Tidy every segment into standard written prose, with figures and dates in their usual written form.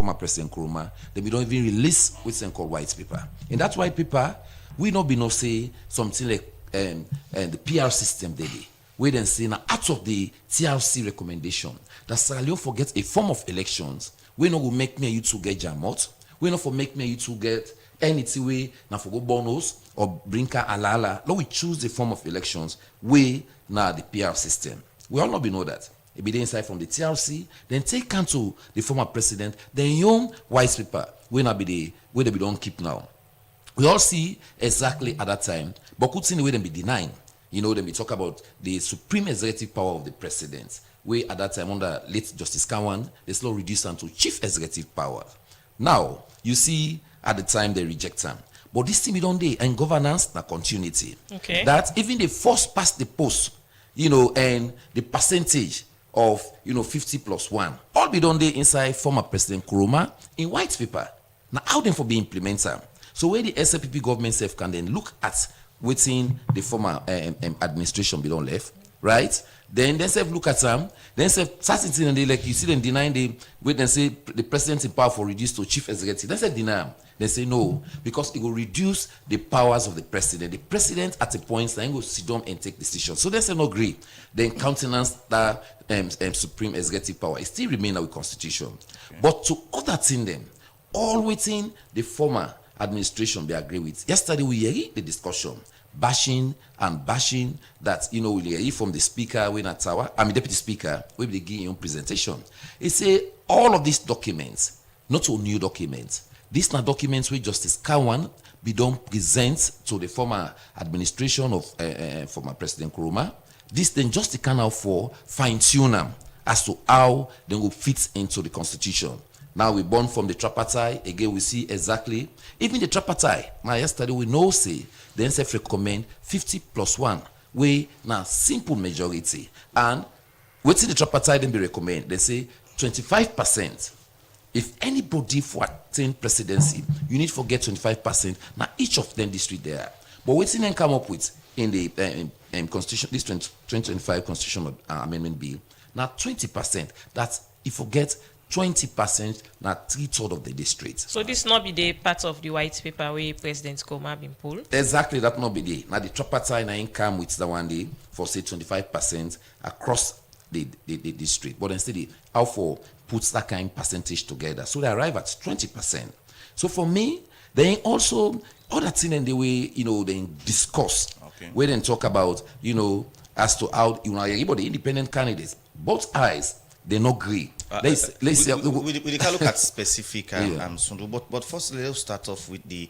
former President Nkrumah, then we don't even release what's called white paper. In that white paper, we not be no say something like the PR system daily. We then say now out of the TRC recommendation that Sierra Leone forget a form of elections, we not will make me and you to get jamot, we not for make me and you to get anything way now for go bonus or brinka alala. Now we choose the form of elections we now the PR system. We all not be know that. It be the inside from the TRC, then take counsel the former president, then young white paper, we not be the way they be don't keep now. We all see exactly at that time, but could see the way them be denying. You know, then we talk about the supreme executive power of the president. We at that time under late Justice Kawan, they slow reduce them to chief executive power. Now, you see at the time they reject them. But this thing we don't do and governance na continuity. Okay. That even the first past the post, you know, and the percentage of 50+1, all be done there inside former President Nkrumah in white paper. Now how them for be implemented? So where the SLPP government self can then look at within the former administration be done left, right? Then self look at them, then self certain and they like you see them denying the wait and say the president in power for reduced to chief executive. Then say deny them. They say no, because it will reduce the powers of the president. The president at a point then will sit down and take decisions. So they say no agree. Then countenance that supreme executive power. It still remain our constitution. Okay. But to other thing them, all within the former administration they agree with. Yesterday we hear the discussion, bashing that we hear from the speaker when at tower, deputy speaker, we be give him presentation. He say all of these documents, not all new documents. These are documents where Justice Kawan be done present to the former administration of former President Nkrumah. This then just the canal for fine-tune them as to how they will fit into the constitution. Now we born from the tripartite, again we see exactly, even the tripartite, now yesterday we know say, the NSF recommend 50+1, way now simple majority. And what's in the tripartite then be recommend? They say 25%. If anybody for attain presidency, you need to get 25%. Now each of them district there. But what's in them come up with in the constitution, this 2025 constitutional amendment bill, now 20%. That's if you get 20%, now 3/3 of the district. So this not be the part of the white paper where President Nkrumah been pulled? Exactly, that not be the. Now the tripartite income with the one day for say 25% across the district. But instead, how for puts that kind of percentage together. So they arrive at 20%. So for me, then also other thing in the way, they discuss, okay, where they talk about, as to how, everybody independent candidates, both eyes, they not agree. We can look at specific but first let's start off with the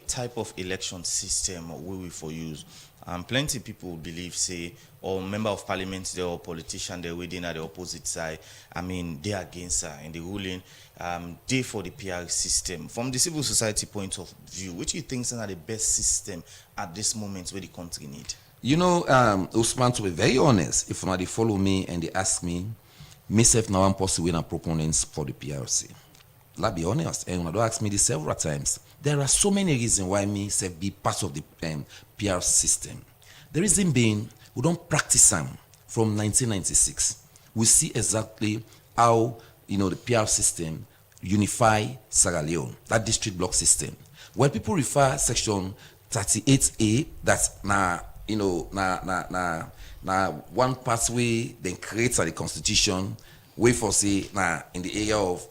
type of election system we will for use. Plenty people believe, say, or member of parliament, they or politician, they're within at the opposite side. They're against in the ruling. They for the PR system. From the civil society point of view, which you think are the best system at this moment where the country need? Usman, to be very honest, if they follow me and they ask me, myself now I'm possibly a proponents for the PRC. Let's be honest, and when I ask me this several times, there are so many reasons why me say be part of the PR system. The reason being, we don't practice them from 1996. We see exactly how the PR system unify Sierra Leone, that district block system. When people refer section 38A, that's one pathway then creates the constitution, way for say in the area of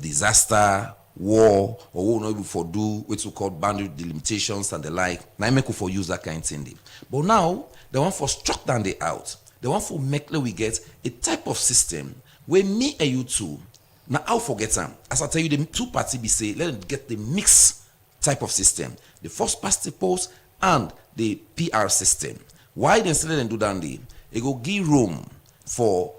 disaster, war, or what not for do what we call boundary delimitations and the like. Now I make for use that kind of thing. But now they want for struck down the out. They want for make we get a type of system where me and you two now I'll forget them. As I tell you, the two parties be say let them get the mixed type of system, the first past the post and the PR system. Why they say let them do that? It go give room for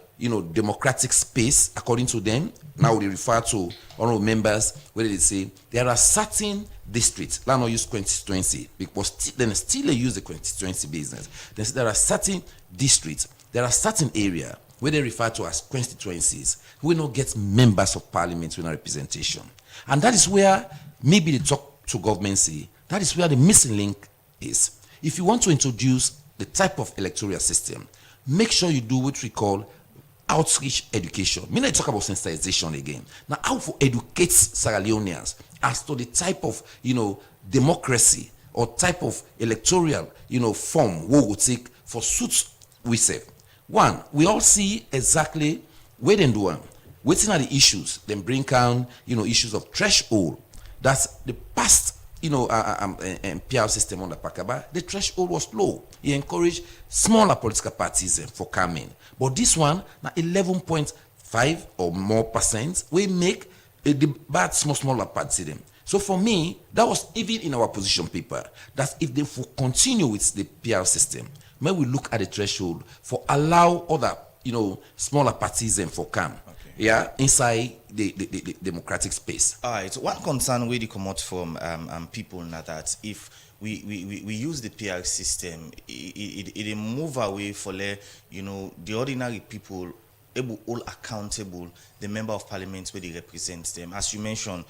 democratic space according to them. Now they refer to honorable members where they say there are certain districts. Let's not use constituency because then still they use the constituency business. They say there are certain districts, there are certain area where they refer to as constituencies who will not get members of parliament with a representation. And that is where maybe they talk to government say that is where the missing link is. If you want to introduce the type of electoral system, make sure you do what we call outreach education. Me not talk about sensitization again. Now, how to educate Sierra Leoneans as to the type of, democracy or type of electoral, form we will take for suits we serve. One, we all see exactly where they do them. Waiting are the issues, then bring down, issues of threshold. That's the past, PR system on the Pakaba. The threshold was low. He encouraged smaller political parties for coming. But this one, now 11.5 or more percent, we make a bad smaller parties them. So for me, that was even in our position paper, that if they continue with the PR system, may we look at the threshold for allow other, smaller parties and for come. Yeah, inside the democratic space. All right. So one concern we come out from people now that if we use the PR system, it move away for the ordinary people able all accountable the member of parliament where they represent them. As you mentioned,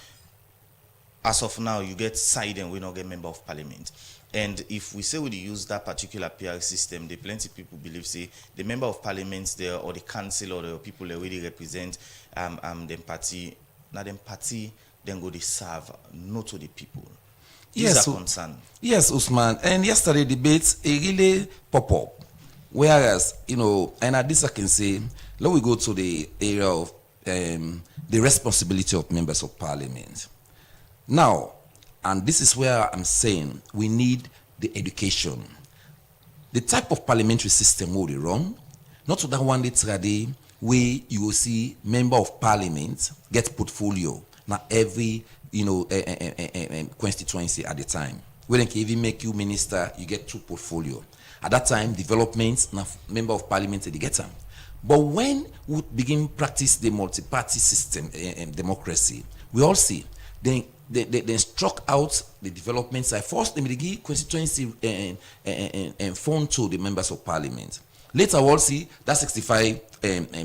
as of now, you get side and we not get member of parliament. And if we say we use that particular PR system, the plenty people believe say the member of parliament there or the council or the people that really represent them party, now them party then go they serve not to the people. These are concern. Yes, Usman. And yesterday debates it really pop up. Whereas, and at this I can say, let we go to the area of the responsibility of members of parliament. Now, and this is where I'm saying we need the education. The type of parliamentary system will they run, not to that one that's ready where you will see member of parliament get portfolio. Now every constituency at the time. When they can even make you minister, you get 2 portfolio. At that time, developments, now member of parliament they get them. But when we begin practice the multi-party system and democracy, we all see they struck out the development side. First, they give constituency and fund to the members of parliament. Later, we'll see that 65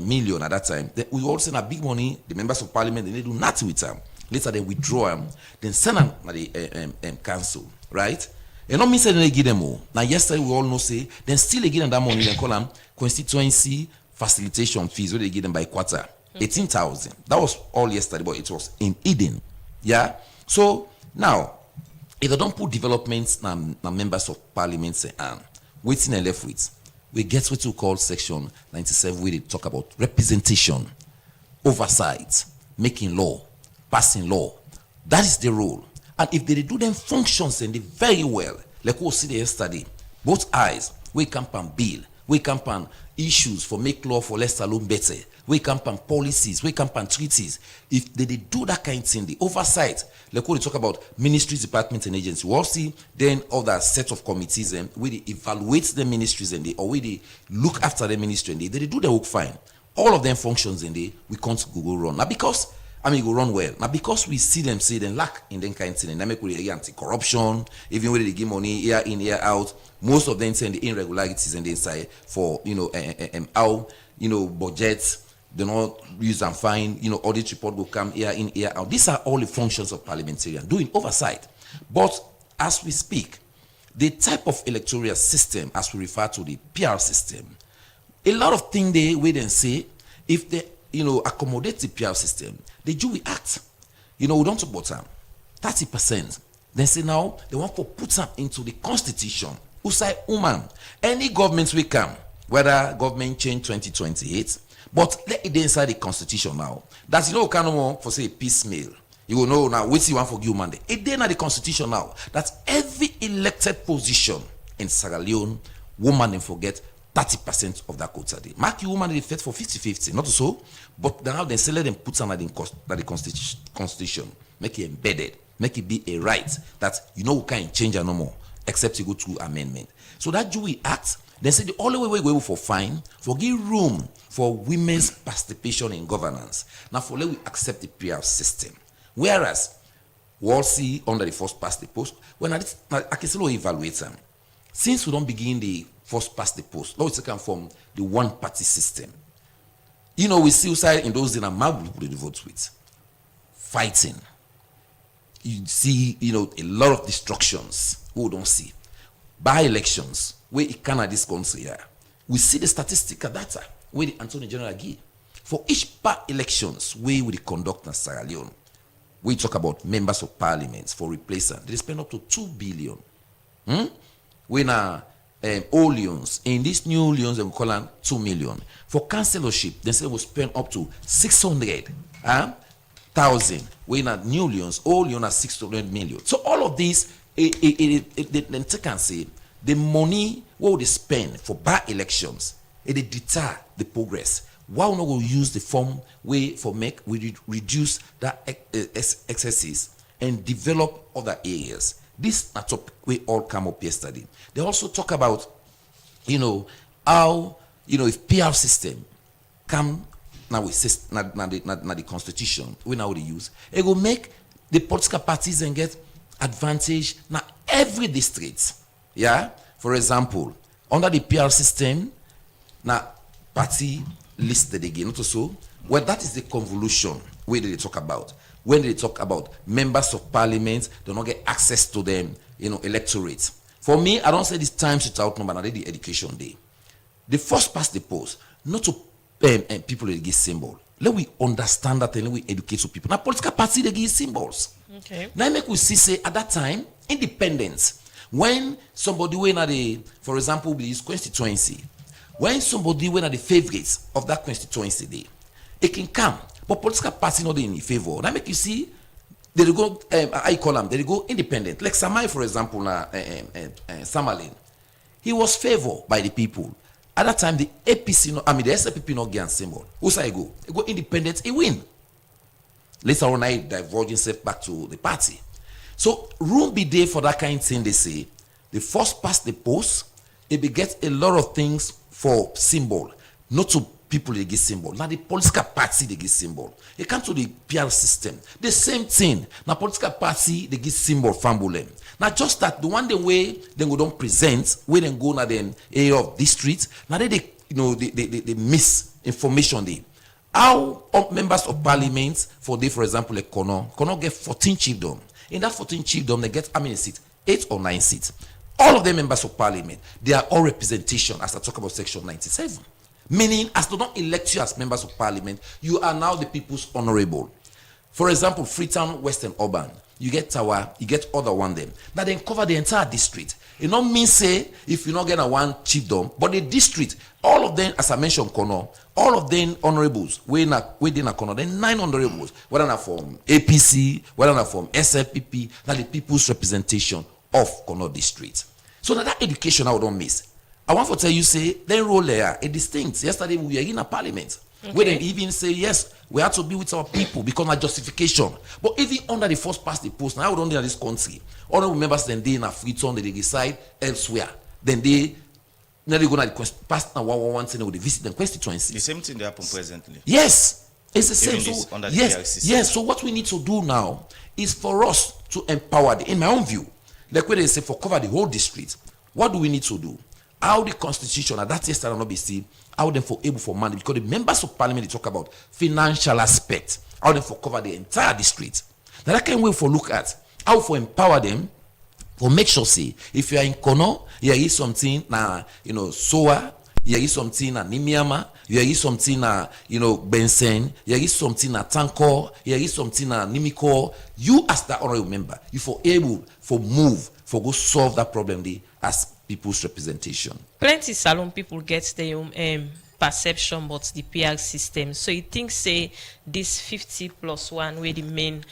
million at that time. Then we also have big money. The members of parliament they do nothing with them. Later, they withdraw them. Then send them to the council, right? And not mean say they give them all. Now, yesterday we all know say then still they give them that money. They call them constituency facilitation fees. Where they give them by quarter, 18,000. That was all yesterday, but it was in Eden. Yeah. So now, if they don't put developments now members of parliament say waiting and left with, we get what we call section 97 where they talk about representation, oversight, making law, passing law. That is the role. And if they do them functions and they very well, like we'll see there yesterday, both eyes, we campaign bill, we campaign issues for make law for less alone better, we campaign policies, we campaign treaties. If they do that kind of thing, the oversight, like when we talk about ministries, departments, and agencies, we'll see then other set of committees and where they evaluate the ministries and or where they look after the ministry and they do their work fine. All of them functions and we can't go wrong. Now because go run well. Now because we see them say they lack in them kind of thing, and they make we anti-corruption, even when they give money year in, year out, most of them send the irregularities and they inside for how budgets they not use and fine, audit report will come year in, year out. These are all the functions of parliamentarian doing oversight. But as we speak, the type of electoral system, as we refer to the PR system, a lot of things they wait and say, if they accommodate the PR system, they do react. We don't talk about them. 30%. Then say now they want to put them into the constitution. Who say, any government will come, whether government change 2028, but let it inside the constitution now. That's kind of more for say piecemeal. You will know now which you want for give mandate. It then the constitution now that every elected position in Sierra Leone, woman and forget 30% of that quota. Mark you woman they fit for 50-50, not so, but now they say let them put something in the constitution, make it embedded, make it be a right that we can't change it no more, except you go through amendment. So that Dewey Act, they say the only way we go for fine, for give room for women's participation in governance. Now for let we accept the PR system. Whereas we'll see under the first past the post, when I can still evaluate them. Since we don't begin the first past the post, now it's come from the one party system. We see side in those in a map people they vote with. Fighting. You see, a lot of destructions. Who don't see. By elections, where it cannot this country here. We see the statistical data where the Attorney General give. for each per elections we will conduct in Sierra Leone. We talk about members of parliament for replacement. They spend up to 2 billion. When old loans, in these new loans, they will call them 2 million. For councillorship, they say we'll spend up to 600,000. When new loans, old loans are 600 million. So all of these, then can say the money what they spend for by elections, it deter the progress. Why we not go use the form way for make we reduce that excesses and develop other areas? This na topic we all come up yesterday. They also talk about, how if PR system come now with the constitution we now they use, it will make the political parties and get advantage now every district. Yeah, for example, under the PR system, now party listed again, not so. Well, that is the convolution where they talk about. When they talk about members of parliament, they don't get access to them, electorate. For me, I don't say this time sheet out number, now the education day. The first past the post, not to people they give symbol. Let we understand that and let we educate to people. Now, political party they give symbols. Okay. Now, make we say at that time, independence. When somebody went at for example, this constituency, when somebody went at the favorites of that constituency day, it can come, but political party not in favor. Now make you see, they go, I call them, they go independent. Like Samai, for example, Samalin, he was favored by the people. At that time, the APC, the SLPP not get symbol. Who say he go? He go independent, he win. Later on, I diverge himself back to the party. So room be there for that kind of thing. They say the first past the post, it begets a lot of things for symbol, not to people they give symbol. Now the political party they give symbol. It comes to the PR system. The same thing. Now political party they give symbol fambolem. Now just that the one the way they go don't present, where they go now the area of district. Now they they miss information there. How members of parliament for example like Kono get 14 chiefdom. In that 14 chiefdom they get how many seats? 8 or 9 seats. All of them members of parliament, they are all representation as I talk about section 97. Meaning, as they don't elect you as members of parliament, you are now the people's honorable. For example, Freetown, Western Urban, you get Tawa, you get other one them. Now they cover the entire district. It not mean say if you not get a one chiefdom, but the district, all of them, as I mentioned, Kono, all of them honorables, within a Kono, then 9 honorables, whether not from APC, whether not from SLPP, that the people's representation of Kono district. So that education I don't miss. I want to tell you, say, then roll there, a distinct. Yesterday we were in a parliament. Okay. Where they even say, yes, we have to be with our people because of justification. But even under the first past the post, now we don't in this country. All members then they in a free town, they decide elsewhere. Then they go to past now 111 with the visit and constituency. The same thing that happened presently. Yes. It's the same. So, under the yes. So what we need to do now is for us to empower in my own view, like when they say for cover the whole district, what do we need to do? How the constitution and that yesterday not be seen, how them for able for money, because the members of parliament they talk about financial aspect, how them for cover the entire district. Now that can way for look at how for empower them, for make sure say if you are in Kono, you is something na Soa, you is something na Nimiama, you is something na Bensen, you is something na Tanko, you is something na Nimiko. You as the honorable member, you for able for move for go solve that problem there as people's representation. Plenty salon people get their perception about the PR system. So you think say this 50+1 where the main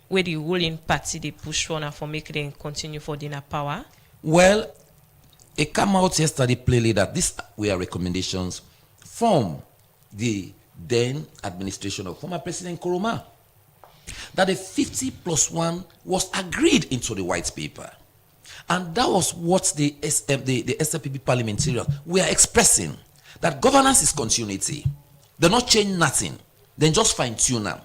where the ruling party they push for for make them continue for dinner power? Well, it came out yesterday clearly that these were recommendations from the then administration of former President Nkrumah. That the 50+1 was agreed into the white paper. And that was what the SLPP parliamentarians were expressing, that governance is continuity. They not change nothing. Then just fine-tune them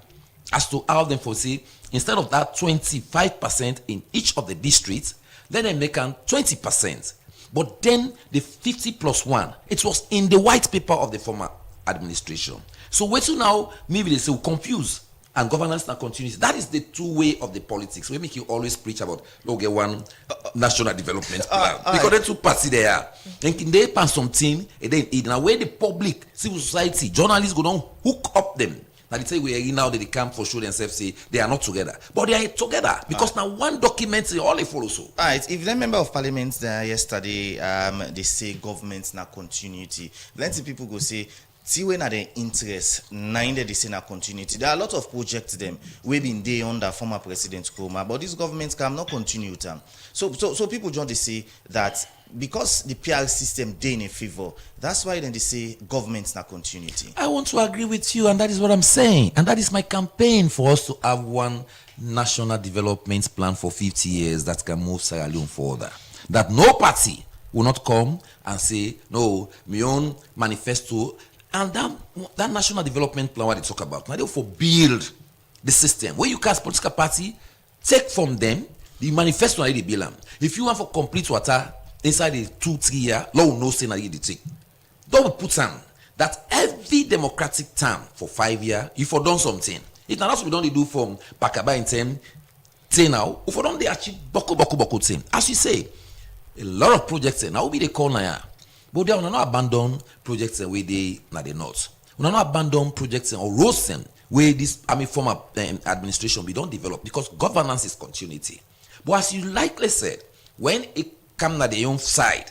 as to how them foresee, instead of that 25% in each of the districts, then they make them 20%. But then the 50+1, it was in the white paper of the former administration. So wait till now, maybe they say we're confused. and governance and continuity. That is the two-way of the politics. We make you always preach about get one national development plan. Because the two parties there. And they plan something, and then in a way the public, civil society, journalists go down, hook up them. Now they say we are in now that they come for show themselves say they are not together. But they are together because now one document all they follow so. Alright, if the member of parliament there yesterday they say government na continuity, plenty people go say see when are the interest nine they say na continuity. There are a lot of projects them we been there under former President Nkrumah, but this government can not continue with them. So people just they say that because the PR system they in favor, that's why then they say government's not continuity. I want to agree with you, and that is what I'm saying. And that is my campaign for us to have one national development plan for 50 years that can move Sierra Leone further. That no party will not come and say, no, my own manifesto. And that national development plan, what they talk about, now they will build the system where you cast political party, take from them the manifesto and they build them. If you want for complete water inside the 2-3 year, law will no say that you take. Don't put on that every democratic term for 5 years, if you done something, it not we don't do from Pakaba in 10 now, if you don't they achieve boko thing. As you say, a lot of projects now will be the call now. But they will not abandon projects where they na the north. We will not abandon projects or roads where this former administration we don't develop because governance is continuity. But as you likely said, when it comes to the own side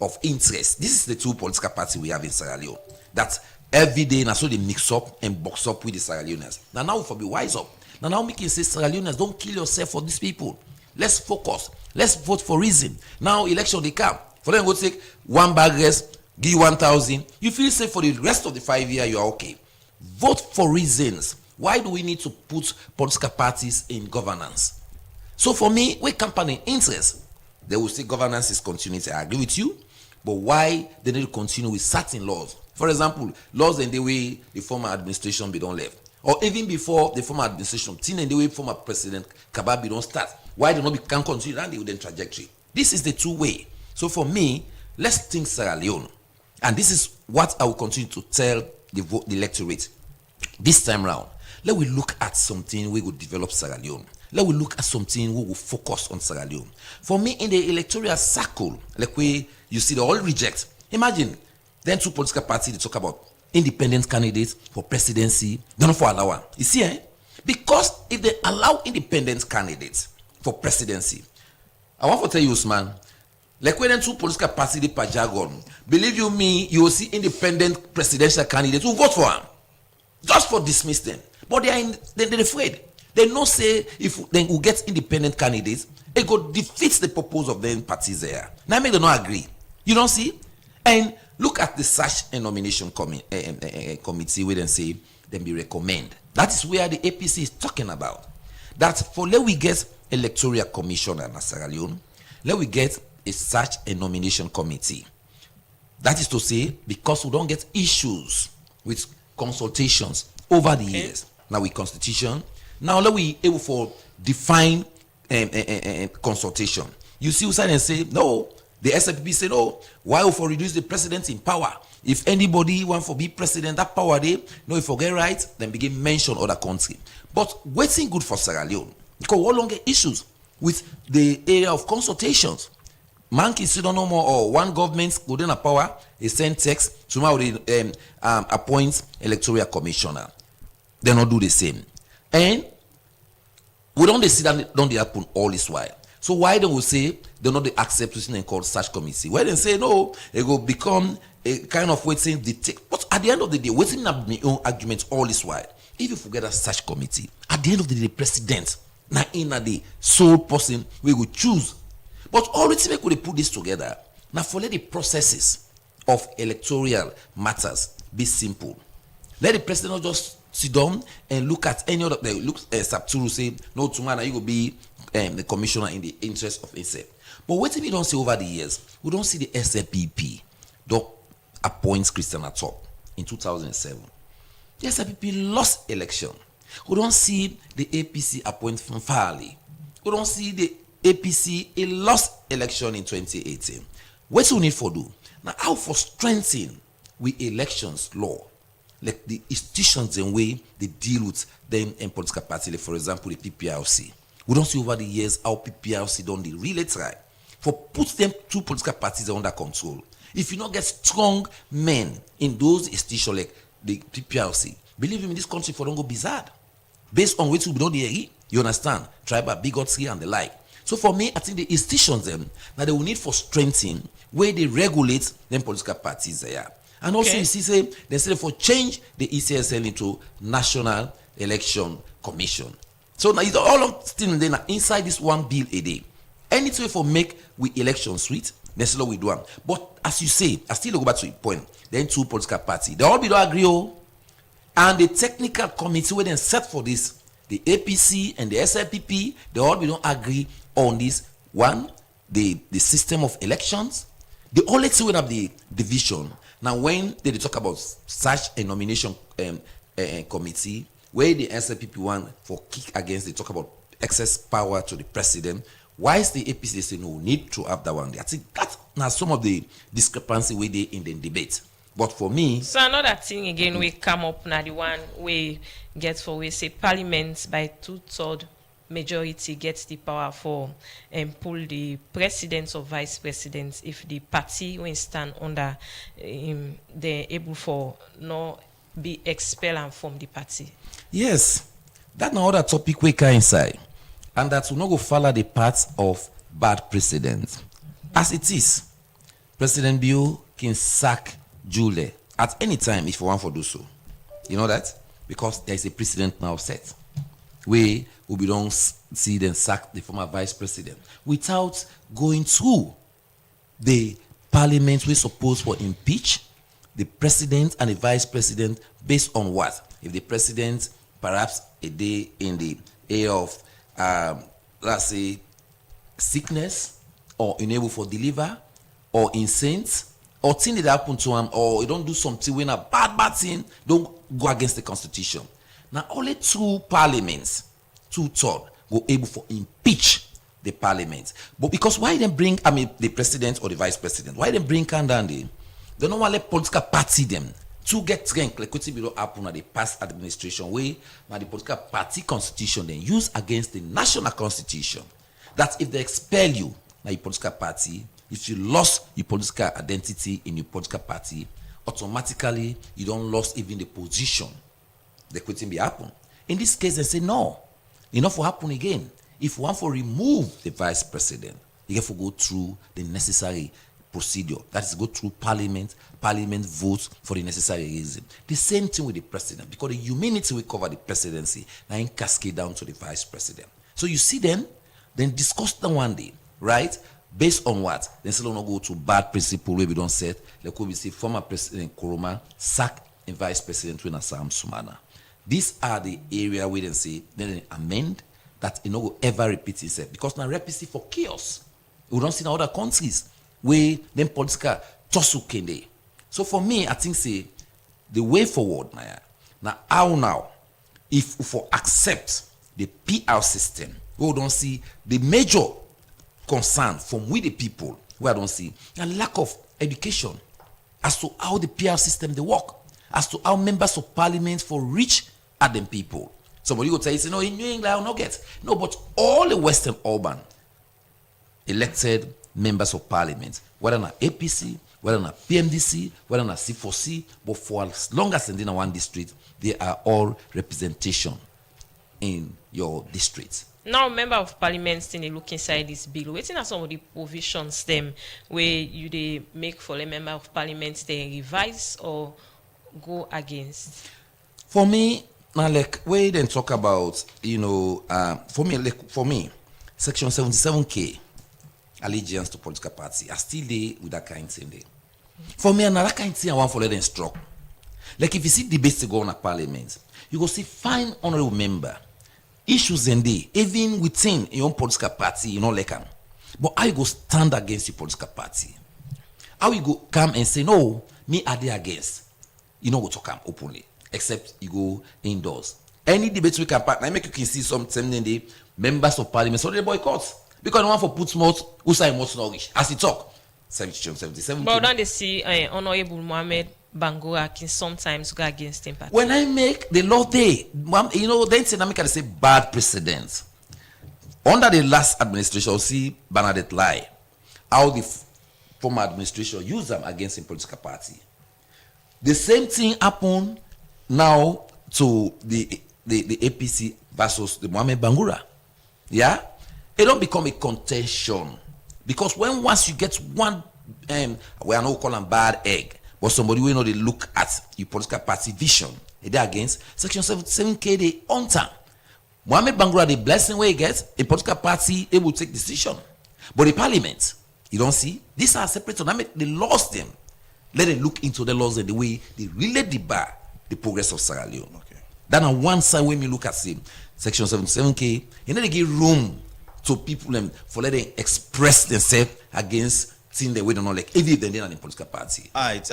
of interest, this is the two political parties we have in Sierra Leone. That every day now so they mix up and box up with the Sierra Leoneans. Now we for be wise up. Now we can say Sierra Leoneans, don't kill yourself for these people. Let's focus. Let's vote for reason. Now election they come. For them, go take one bag rest, give you 1,000. You feel safe for the rest of the 5 years, you are okay. Vote for reasons. Why do we need to put political parties in governance? So for me, we campaign interest. They will say governance is continuity. I agree with you. But why they need to continue with certain laws? For example, laws in the way the former administration be don't left. Or even before the former administration, in the way former President Kababi don't start. Why they not can continue and they will then trajectory? This is the two-way. So for me, let's think Sierra Leone. And this is what I will continue to tell the electorate. This time round, let we look at something we will develop Sierra Leone. Let we look at something we will focus on Sierra Leone. For me, in the electoral circle, like you see they all reject. Imagine, then two political parties, they talk about independent candidates for presidency. They don't for allow one. You see, because if they allow independent candidates for presidency, I want to tell you, Usman, like when two political parties they per jargon, believe you me, you will see independent presidential candidates who vote for them just for dismiss them. But they're afraid. They know say if they will get independent candidates, it go defeats the purpose of the parties there. Now make them not agree. You don't see? And look at the search and nomination committee where they say them be recommend. That is where the APC is talking about. That for let we get electoral commission in Sierra Leone, let we get a search and nomination committee. That is to say, because we don't get issues with consultations over the years. Now with constitution, now let we able for define consultation. You see, we say and say no. The SFP say no. Why for reduce the president in power? If anybody want for be president, that power they no if forget right, then begin mention other country. But waiting good for Sierra Leone because we no longer issues with the area of consultations. Man can sit no more or one government go in a power, they send text, tomorrow they appoint electoral commissioner. They not do the same. And we don't see that don't they happen all this while. So why don't we say they not they accept something called search committee? Why they say no, it will become a kind of waiting dictate. But at the end of the day, waiting up my own argument all this while. If you forget a search committee, at the end of the day, the president, now in the sole person we will choose. But already we could put this together. Now for let the processes of electoral matters be simple. Let the president not just sit down and look at any other look Sabturu say no tomorrow you will be the commissioner in the interest of himself. But what we don't see over the years, we don't see the SLPP don't appoint Christian Atop in 2007. The SLPP lost election. We don't see the APC appoint from Farley. We don't see the APC a lost election in 2018. What do we need for do? Now how for strengthening with elections law like the institutions and way they deal with them in political party, like for example the PPRC. We don't see over the years how PPRC don't they really try for put them two political parties under control. If you not get strong men in those institutions like the PPRC, believe me, this country for don't go bizarre. Based on which we don't hear, you understand? Tribal bigotry and the like. So for me, I think the institutions them that they will need for strengthening where they regulate them political parties there. And also you see say they say for change the ECSL into National Election Commission. So now it's all still then inside this one bill a day. Anything for make we election sweet, that's what we do. But as you say, I still go back to the point. Then two political parties, they all be don't agree. And the technical committee where they set for this, the APC and the SLPP, they all be don't agree on this one, the system of elections. The only thing we have the division. Now when they talk about such a nomination committee, where the SLPP one for kick against, they talk about excess power to the president. Why is the APC they say no need to have that one? I think that's now some of the discrepancy where they in the debate. But for me, so another thing again we come up now the one we get for we say parliament by 2/3 majority gets the power for pull the president or vice president if the party when stand under they're able for no be expelled from the party. Yes, that's another topic we can inside, and that will not go follow the path of bad precedent. As it is, President Bill can sack Julie at any time if you want to do so. You know that? Because there is a precedent now set. We don't see them sack the former vice president without going through the parliament. We supposed to impeach the president and the vice president based on what? If the president perhaps a day in the area of let's say sickness or unable for deliver or insane or thing that happen to him or you don't do something when a bad thing, don't go against the constitution. Now only two parliaments, 2/3 go able for impeach the parliament. But because why them bring the president or the vice president? Why them bring Kandande? They don't want to let political party them to get strength like what will happen at the past administration way. Now the political party constitution then use against the national constitution. That if they expel you, now your political party, if you lost your political identity in your political party, automatically you don't lost even the position. The question be happen. In this case, they say no. Enough will happen again. If you want to remove the vice president, you have to go through the necessary procedure. That is, go through parliament votes for the necessary reason. The same thing with the president, because the humanity will cover the presidency, now in cascade down to the vice president. So you see them, then discuss them one day, right? Based on what? Then still don't go to bad principle where we don't set. Like we say former President Nkrumah sack a vice president when Sam Sumana. These are the area where they say then they amend that it no ever repeat itself. Because now recipe for chaos. We don't see in other countries where them political tussle can. So for me, I think say the way forward now how now if we for accept the PR system, we don't see the major concern from we the people where I don't see a lack of education as to how the PR system they work, as to how members of parliament for reach at them people. Somebody will tell you, say, no, in New England I will not get. No, but all the Western urban elected members of parliament, whether not APC, whether not PMDC, whether not C4C, but for as long as in one district, they are all representation in your district. Now, member of parliament still look inside this bill. Waiting at some of the provisions them where you they make for a member of parliament they revise or go against. For me, now like we then talk about for me, Section 77K allegiance to political party. I still there with that kind of thing there. For me, another kind of thing I want to let them struck. Like if you see debates to go on a parliament, you go see fine honorable member. Issues in there, even within your own political party, you know, like them. But how you go stand against your political party? How you go come and say, no, me are there against? You know, go to come openly, except you go indoors. Any debate we can partner, I make you can see something in the members of parliament, so they boycott. Because no one for put mouth, who say most knowledge. As he talk, 77. But then they see Honorable Mohammed Bangura can sometimes go against him. When I make the law day, then say, I make say bad precedent. Under the last administration, see Bernadette Lai, how the former administration used them against a political party. The same thing happened now to the APC versus the Mohamed Bangura. Yeah? It don't become a contention. Because once you get one, we are not calling bad egg, but somebody will know they look at your political party vision, they against Section 77K, they on time. Mohamed Bangura, the blessing where he gets, a political party able to take decision. But the parliament, you don't see, these are separate. They lost them. Let them look into the laws and the way they really debar the progress of Sierra Leone. Okay. Then on one side, when we look at say, Section 77K, they give room to people for letting them express themselves against things they don't know, like if they're in a political party. All right.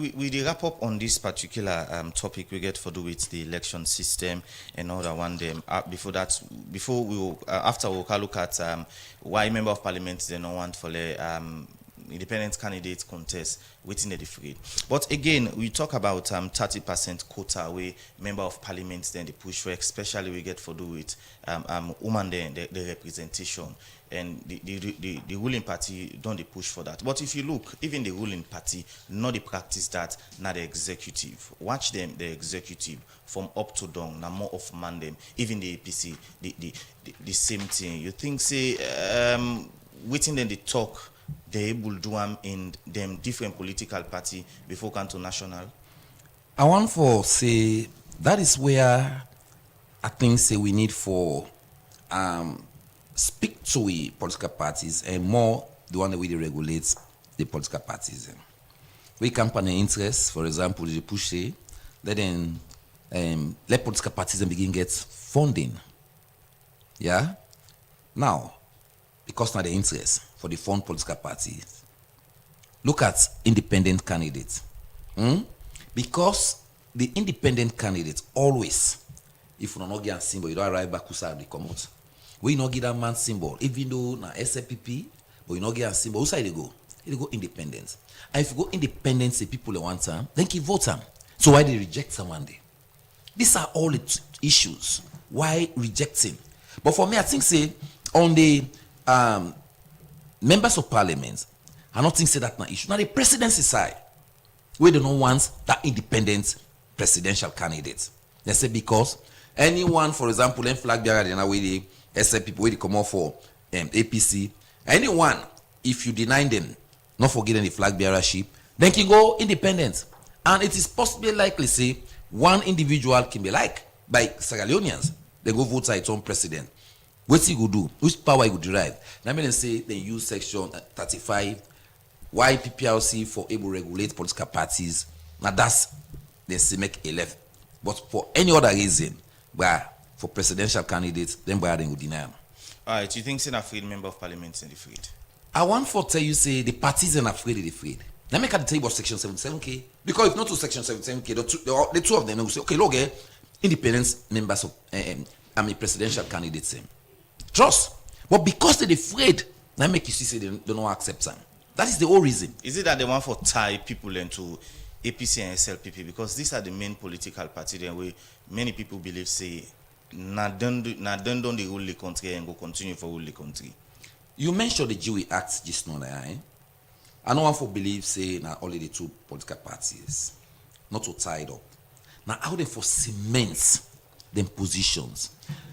We wrap up on this particular topic we get for do with the election system and all that one day. After we'll look at why member of parliament they don't want for the independent candidate contest within the defeat. But again, we talk about 30% quota where member of parliament then they push for, especially we get for do with woman the representation. And the ruling party don't they push for that. But if you look, even the ruling party, not the practice that, not the executive. Watch them, the executive, from up to down, now more of man them, even the APC, the same thing. You think, say, waiting then they talk, they able to do them in them different political party before come to national? I want for say, that is where I think say we need for speak to the political parties and more the one that we regulate the political parties. We campaign interests, for example, they push say, let political parties begin get funding. Yeah? Now, because now the interest for the fund political parties, look at independent candidates. Because the independent candidates always, if you don't get a symbol, you don't arrive back to they come out. We not get that man symbol, even though na SLPP, but you not get a symbol. Who side they go? They go independent. And if you go independent, say people they want them, then keep vote them. So why they reject someone day? These are all the issues. Why rejecting? But for me, I think say on the members of parliament, I don't think say that na issue. Now the presidency side, we don't want that independent presidential candidate. They say because anyone, for example, then flag bearer, then away the SL people, they come out for APC. Anyone, if you deny them, not forgetting the flag bearership, then can go independent. And it is possibly likely, say, one individual can be like by Sierra Leoneans. They go vote its own president. What's he go do? Which power he go derive? Now, they say they use section 35, why PPRC for able to regulate political parties. Now, that's they say make 11. But for any other reason, where for presidential candidates, then why they go deny them. All right, you think saying afraid member of parliament in the afraid? I want for tell you say the parties are afraid of the afraid. Let me tell you about section 77K. Because if not to section 77K, the two of them will say, okay, look, independent members of presidential candidates. Trust. But because they're afraid, that make you see say they don't accept them. That is the whole reason. Is it that they want for tie people into APC and SLPP? Because these are the main political parties where many people believe say na don't the rule the country and go continue for rule the country. You mentioned the GUE Act just now, eh? I don't want to believe say now only the two political parties not to tie it up. Now how they for cement them positions.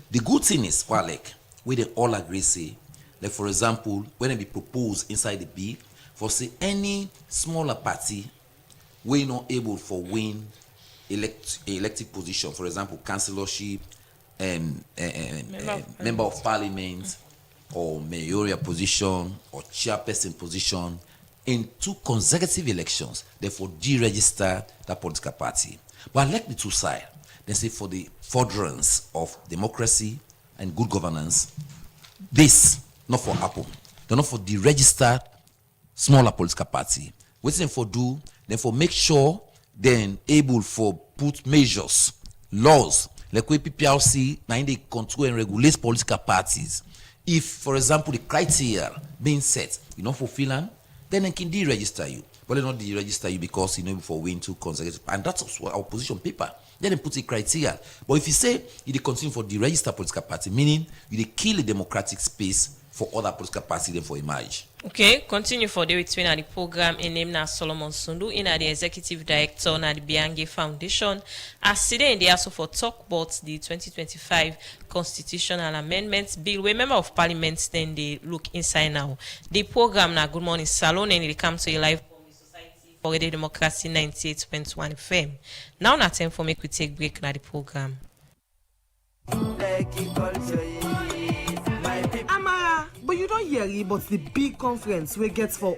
The good thing is where they all agree say, like for example, when they be proposed inside the bill for say any smaller party we not able for win elective position, for example, councillorship, member of parliament, or mayoral position, or chairperson position in 2 consecutive elections, therefore deregister that political party. But I like the two sides. They say for the furtherance of democracy and good governance, this not for Apple, they're not for deregister smaller political party. What they for do, then for make sure then able for put measures, laws, like we PPRC, now they control and regulate political parties. If, for example, the criteria being set, you not fulfill them, then they can deregister you. but they not deregister you because before win 2 consecutive, and that's what our opposition paper. Then they put a criteria. But if you say you dey continue for deregister political party, meaning you dey kill the democratic space for other political parties then for emerge. Okay, continue for the between the program in name na Solomon Sundu in the executive director na the Biange Foundation. As today in the also for talk about the 2025 constitutional amendments bill. We member of parliament then they look inside now. The program na Good Morning Salon and it comes to a live for the Democracy 98.1 FM. Now na time for me to take break na the program. Amara, but you don't hear about the big conference we get for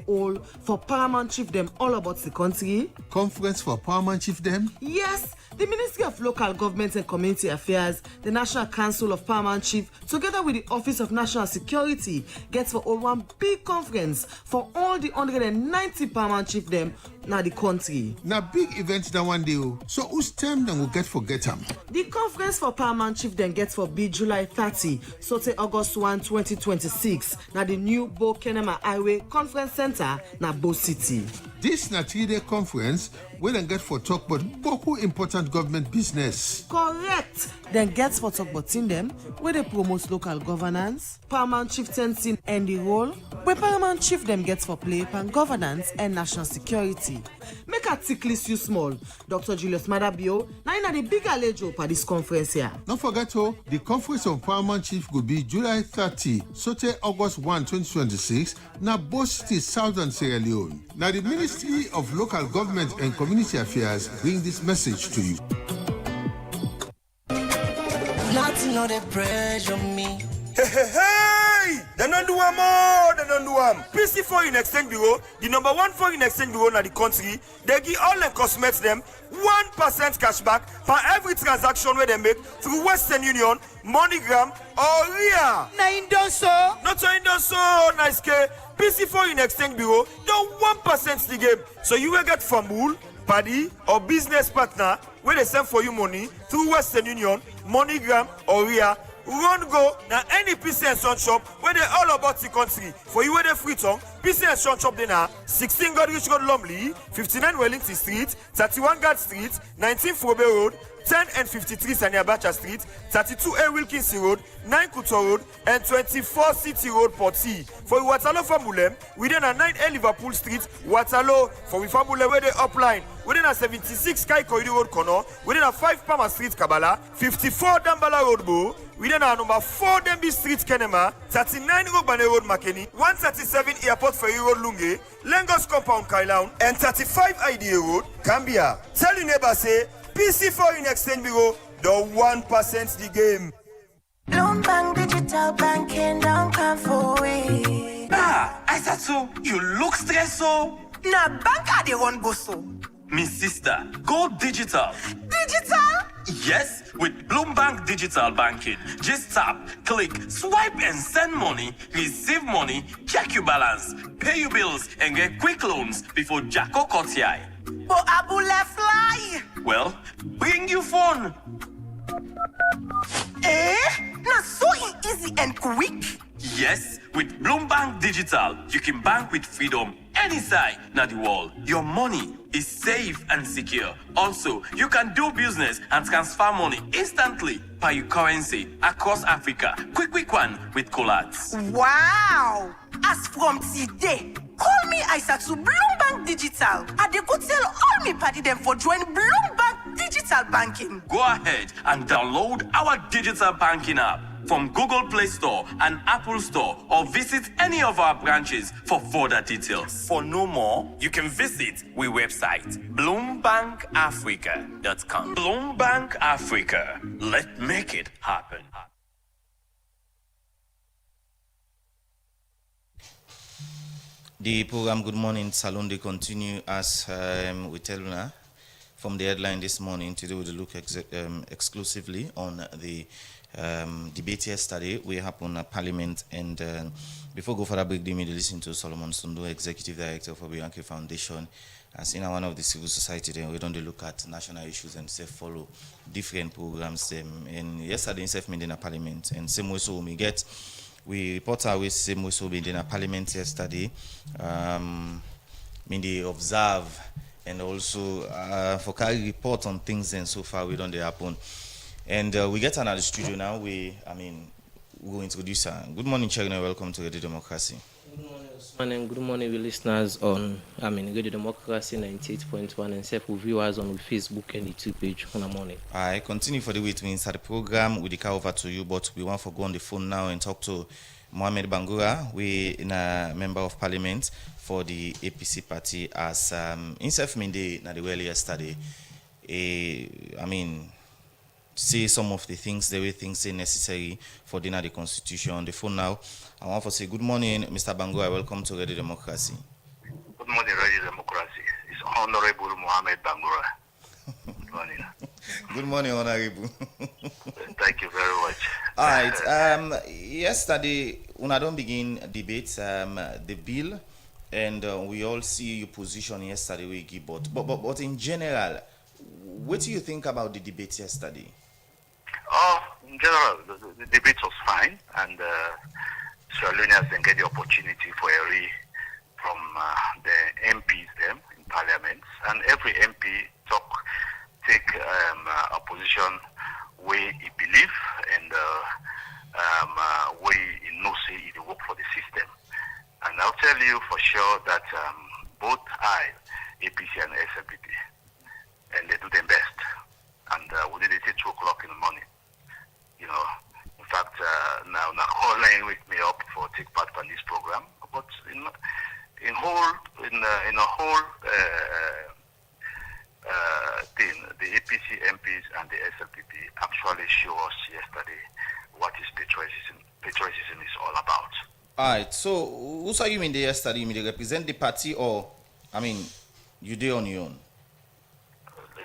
Paramount Chief them all about the country. Conference for Paramount Chief them? Yes, the Ministry of Local Government and Community Affairs, the National Council of Paramount Chief, together with the Office of National Security, gets for all one big conference for all the 190 Paramount Chief them now the country. Now big event that one day. So whose term then will get them? The conference for Paramount Chief then gets for be July 30, so say August 1, 2026. Now the new Bo Kenema Highway Conference Center na Bo City. This na 3-day conference we then get for talk about beaucoup important government business. Correct. Then gets for talk about in them where they promote local governance, Paramount Chieftaincy and the role where Paramount Chief them gets for play pan governance and national security. Make a tick list you small. Dr. Julius Madabio, now in the big allejo for this conference here. Don't forget the conference of Paramount Chief will be July 30, so till August 1, 2026, na Bo City, Southern Sierra Leone. Now the Ministry of Local Government and Community Affairs bring this message to you. Nothing on the pressure me. Hey! They don't do more. They don't do PC Foreign Exchange Bureau, the number 1 foreign exchange bureau in the country, they give all the customers them 1% cashback for every transaction where they make through Western Union, MoneyGram, or RIA. Not so nice. PC Foreign Exchange Bureau, don't 1% the game. So you will get Fambul, Paddy, or business partner where they send for you money through Western Union, MoneyGram, or RIA. Run go now any PC and Son shop where they all about the country. For you where they free tongue, PC and Son shop they now 16 Godrich Road Lumley, 59 Wellington Street, 31 Guard Street, 19 Frobe Road, 10 and 53 Sanya Bacha Street, 32A Wilkinson Road, 9 Kuto Road, and 24 City Road Porty. For Waterloo Famulem, within a 9A Liverpool Street, Waterloo, for we Famulem where they upline, within a 76 Sky Corridor Road Corner, within a 5 Palmer Street Kabbalah, 54 Dambala Road Bo, within a number 4 Denby Street Kenema, 39 Robane Road Makeni, 137 Airport Ferry Road Lunge, Lagos Compound Kailaun, and 35 IDA Road, Gambia. Tell your neighbor say, PC Foreign Exchange Bureau, the 1% the game. Bloomberg Digital Banking don't come for we. I said so. You look stressed so. Na bank they run go so. Me sister, go digital. Digital? Yes, with Bloomberg Digital Banking. Just tap, click, swipe and send money, receive money, check your balance, pay your bills and get quick loans before Jacko cuts your eye. But Abule fly. Well, bring your phone. Na so easy and quick. Yes, with Bloomberg Digital, you can bank with freedom anytime na the world. Your money is safe and secure. Also, you can do business and transfer money instantly by your currency across Africa. Quick one with Colats. Wow! As from today, call me Aisatu Bloomberg Digital. I dey go tell all me party them for join Bloomberg Digital Banking. Go ahead and download our digital banking app from Google Play Store and Apple Store, or visit any of our branches for further details. For no more, you can visit our website, bloombankafrica.com. Bloombank Africa. Let's make it happen. The program Good Morning Salon they continue as we tell you now from the headline this morning. Today we'll look exclusively on the debate yesterday we happened at Parliament, and before go further break, they may listen to Solomon Sundu, Executive Director for Bianke Foundation. As in one of the civil society, then we don't look at national issues and say follow different programs. And yesterday, in meeting in Parliament, and same way so we report our way same way so we in a Parliament yesterday. they observe and also for carry report on things, and so far we don't they happen. And we get another studio now. We'll introduce her. Good morning, Chegna. Welcome to Radio Democracy. Good morning, Usman, and good morning, we listeners on Radio Democracy 98.1 and self viewers on Facebook and YouTube page on the morning. I continue for the way to inside the program. We declare over to you, but we want to go on the phone now and talk to Mohamed Bangura. We a member of parliament for the APC party as himself Minde na the well yesterday. Say some of the things the way things say necessary for the constitution on the phone now. I want to say good morning, Mr. Bangura. Welcome to Radio Democracy. Good morning, Radio Democracy. It's Honorable Mohamed Bangura. Good morning. Good morning, Honorable. Thank you very much. All right. Yesterday, when I don't begin debate the bill, and we all see your position yesterday, we give but in general, what do you think about the debate yesterday? In general, the debate was fine, and Sierra Leoneans then get the opportunity for a from the MPs them in parliament, and every MP take a position where he believe and where he know say it work for the system. And I'll tell you for sure that both APC and SLPP, and they do their best. And we did it at 2 o'clock in the morning. You know, in fact, now calling wake me up for take part in this program. But in a whole thing, the APC MPs and the SLPP actually show us yesterday what is patriotism is all about. All right. So, who saw you in the yesterday? You mean they represent the party, or you do on your own?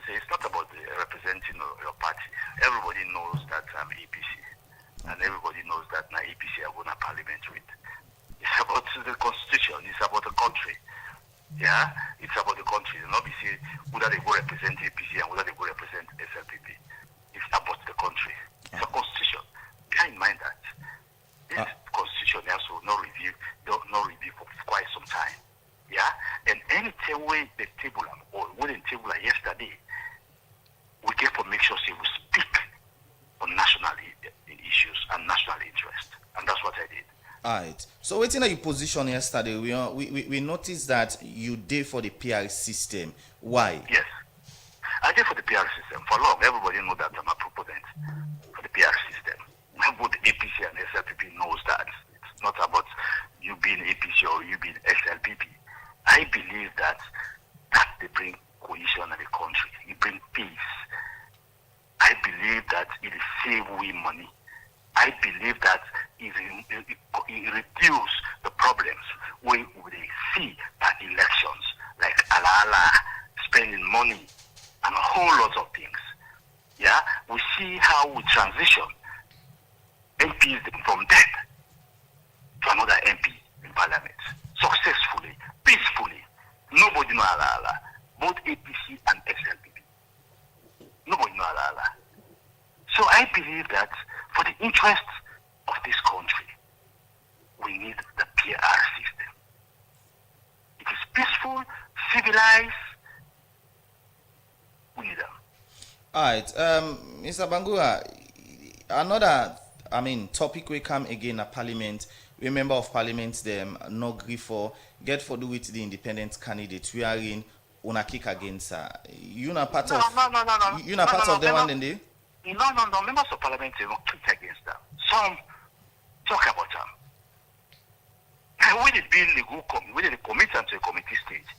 It's not about representing your party. Everybody knows that I'm APC, and everybody knows that now APC are going to parliament with. It's about the constitution. It's about the country. Yeah, it's about the country. Not be say whether they go represent APC and whether they go represent SLPP. It's about the country. It's a constitution. Bear in mind that this constitution also no review for quite some time. Yeah, and anytime when the table or when the table yesterday, we get to make sure say we speak on national issues and national interest, and that's what I did. All right. So waiting at your position yesterday, we noticed that you did for the PR system. Why? Yes, I did for the PR system for long. Everybody knows that I'm a proponent for the PR system. Both APC and SLPP knows that it's not about you being APC or you being SLPP. I believe that they bring cohesion in the country. It brings peace. I believe that it save we money. I believe that it reduce the problems we see at elections, like ala spending money and a whole lot of things. Yeah, we see how we transition MPs from death to another MP in parliament successfully, peacefully. Nobody know ala. Both APC and SLPP. Nobody know ala. So I believe that for the interest of this country, we need the PR system. It is peaceful, civilized. We need them. All right, Mr. Bangura, another topic we come again at Parliament. We member of Parliament them no agree for get for do with the independent candidate. We are in una kick against her. You not part of you not part of the one then they? No. Members of Parliament they don't kick against them. Some talk about them. And when the bill they go when they commit them to a committee stage,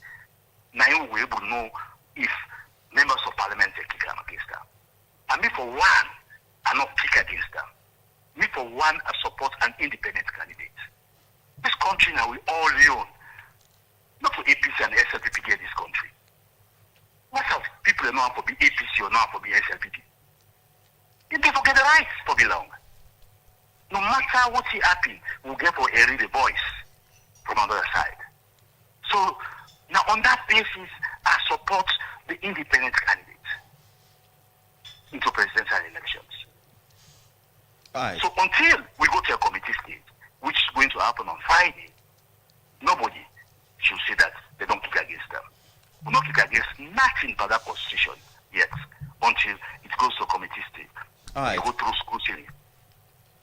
now we will able to know if members of Parliament they kick against them. And me for one, I not kick against them. Me for one, I support an independent candidate. This country now we all own. Not for APC and SLPP get this country. What of people are not for be APC or not for be SLPP? If they forget the rights to belong. No matter what happen, we'll get for a the voice from another side. So now on that basis, I support the independent candidate into presidential elections. Right. So until we go to a committee stage, which is going to happen on Friday, nobody should say that they don't kick against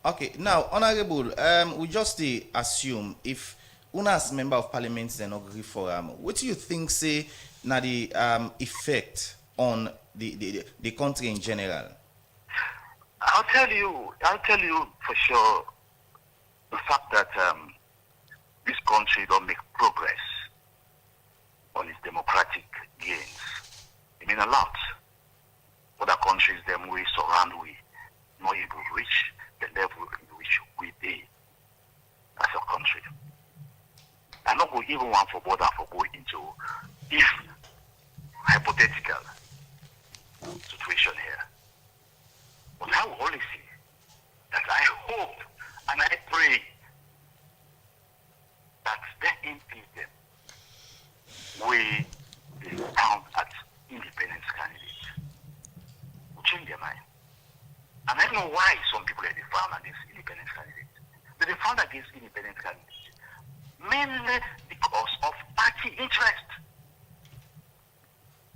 Okay, now, Honorable, we just assume if una as member of parliament then agree for what do you think say na the effect on the country in general? I'll tell you for sure the fact that this country don't make progress on its democratic gains. It mean a lot. Other countries them we surround we not able to reach the level in which we be as a country. I not go even one for border for go into if hypothetical situation here. But I will only say that I hope and I pray that the MPs them we found as independent candidates will change their mind. And I don't know why some people are found against independent candidates. They found against independent candidates mainly because of party interest.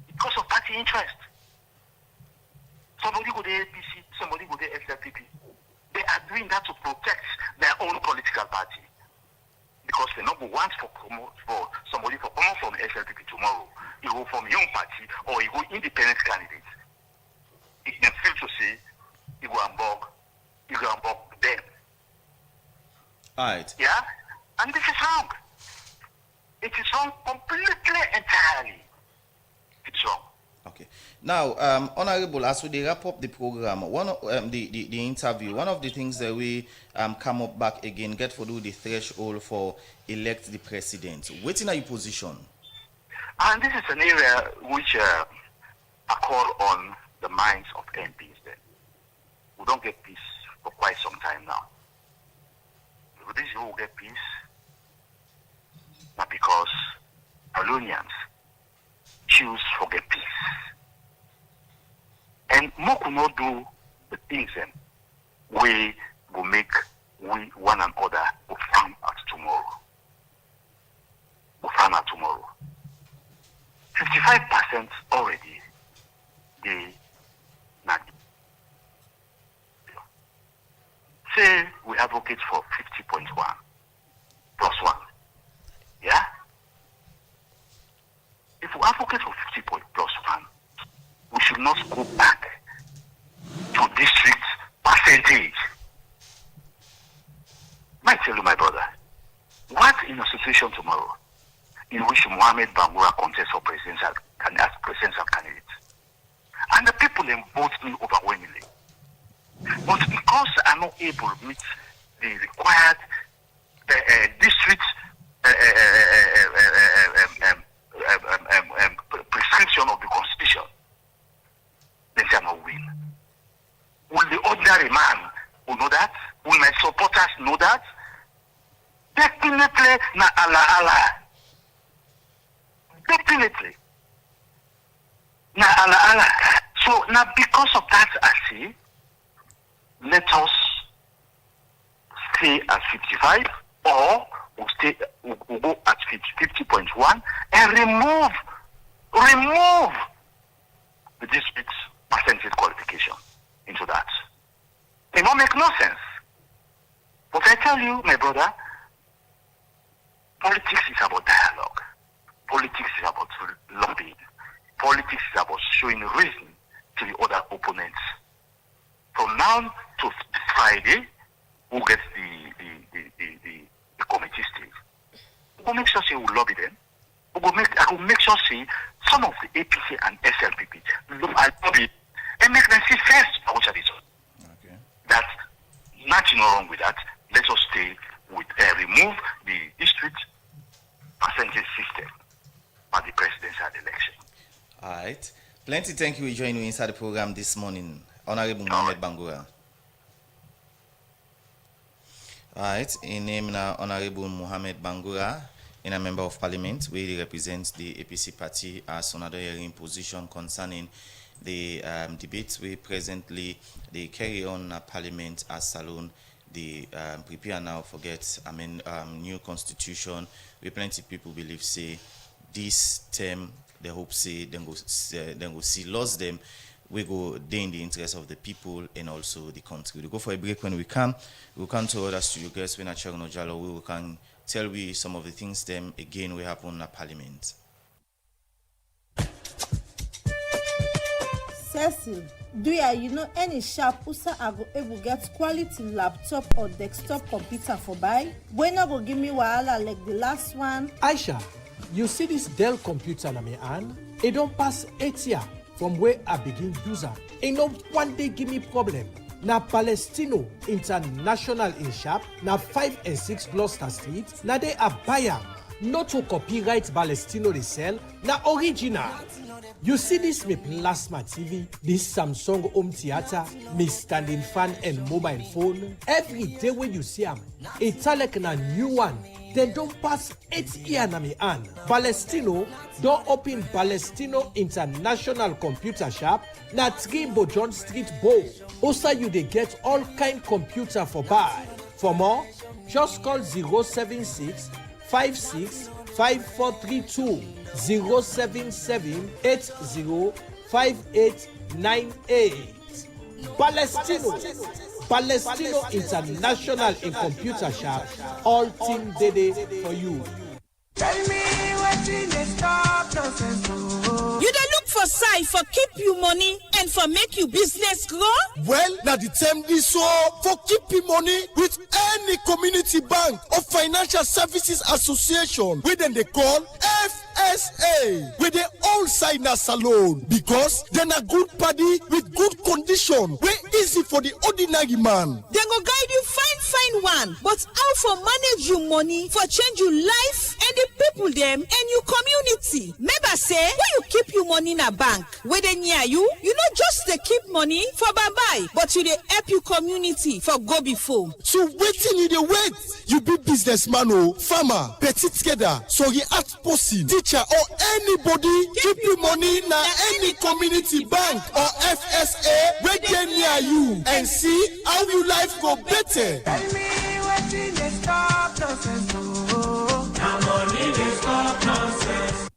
Because of party interest. Somebody go to APC, somebody go to SLPP. They are doing that to protect their own political party. Because the number one for somebody for come from SLPP tomorrow, you go from young party or you go independent candidate. It can feel to say you go and bug them. Alright. Yeah? And this is wrong. It is wrong completely, entirely. It's wrong. Okay. Now, Honorable, as we wrap up the program, one of the interview, one of the things that we come up back again, get for do the threshold for elect the president. What's in your position? And this is an area which I call on the minds of MPs. Then we don't get peace for quite some time now. But this year we get peace, not because Colonians choose for get peace. And more could not do the things then we will make we one another go farm at tomorrow. Go farm at tomorrow. 55% already they not say we advocate for 50.1 plus 1. Yeah? If we advocate for 50 plus 1, we should not go back to district percentage. Might tell you, my brother, what in a situation tomorrow in which Mohamed Bangura contests for presidential candidate, and the people then vote me overwhelmingly, but because I'm not able to meet the required district prescription of the constitution, then say I'm not win. Will the ordinary man who know that? Will my supporters know that? Definitely na Allah. Definitely. Na Allah. So now because of that I see, let us stay at 55 or we'll go at 50.1 and remove the district percentage qualification into that. It won't make no sense. But I tell you, my brother, politics is about dialogue. Politics is about lobbying. Politics is about showing reason to the other opponents. From now to Friday, we'll get the committee stage. We'll make sure we'll lobby them. I will make sure some of the APC and SLPP lobby and make them see first what are these. Okay. That's nothing wrong with that. Let us stay with remove the district percentage system at the presidential election. All right. Plenty thank you for joining inside the program this morning, Honorable Mohamed Bangura. All right. In name now, Honorable Mohamed Bangura, in a member of parliament, where represents the APC party as another hearing position concerning the debates we presently they carry on parliament as Salon. They prepare now for new constitution. We plenty people believe say this term they hope say then go see lost them we go day in the interest of the people and also the country. We'll go for a break. When we come to other studio guests when I check on Jalo, we can tell we some of the things them again we happen in the parliament. Cecil, do you know any sharp user I go able get quality laptop or desktop computer for buy? When I go give me wahala like the last one? Aisha, you see this Dell computer na me hand? It don't pass 8 years from where I begin use am. Ain't no one day give me problem. Na Palestino International in shop, na 5 and 6 Gloucester Street, na they are buyer. Not to copyright Palestino they sell, na original. You see this me plasma TV, this Samsung home theater, me standing fan and mobile phone. Every day when you see them, it's like a new one. They don't pass 8 years na me hand. Palestino don't open Palestino International Computer Shop na 3 Bojon Street Bow. Also you they get all kind computer for buy. For more, just call 076 56 5432 077 80 5898. Palestino International in Computer Shop, all things they for you. Tell me what in the stop nonsense. You dey look for side for keep you money and for make you business grow? Well, now the term is so for keeping money with any community bank or financial services association, which then they call FSA, with their own side na salon, because then a good party with good condition, wey easy for the ordinary man. They go guide you fine one, but how for manage you money for change your life and the people them and your community. Member say when you keep your money in a bank, where they near you not just they keep money for bye, but you they help your community for go before. So waiting you the wait. You be businessman or farmer, petit together, so he art person, teacher or anybody keep your money in any community bank or FSA where they near you and see how your life go better. Tell me what in the stop nonsense. Now money they stop nonsense.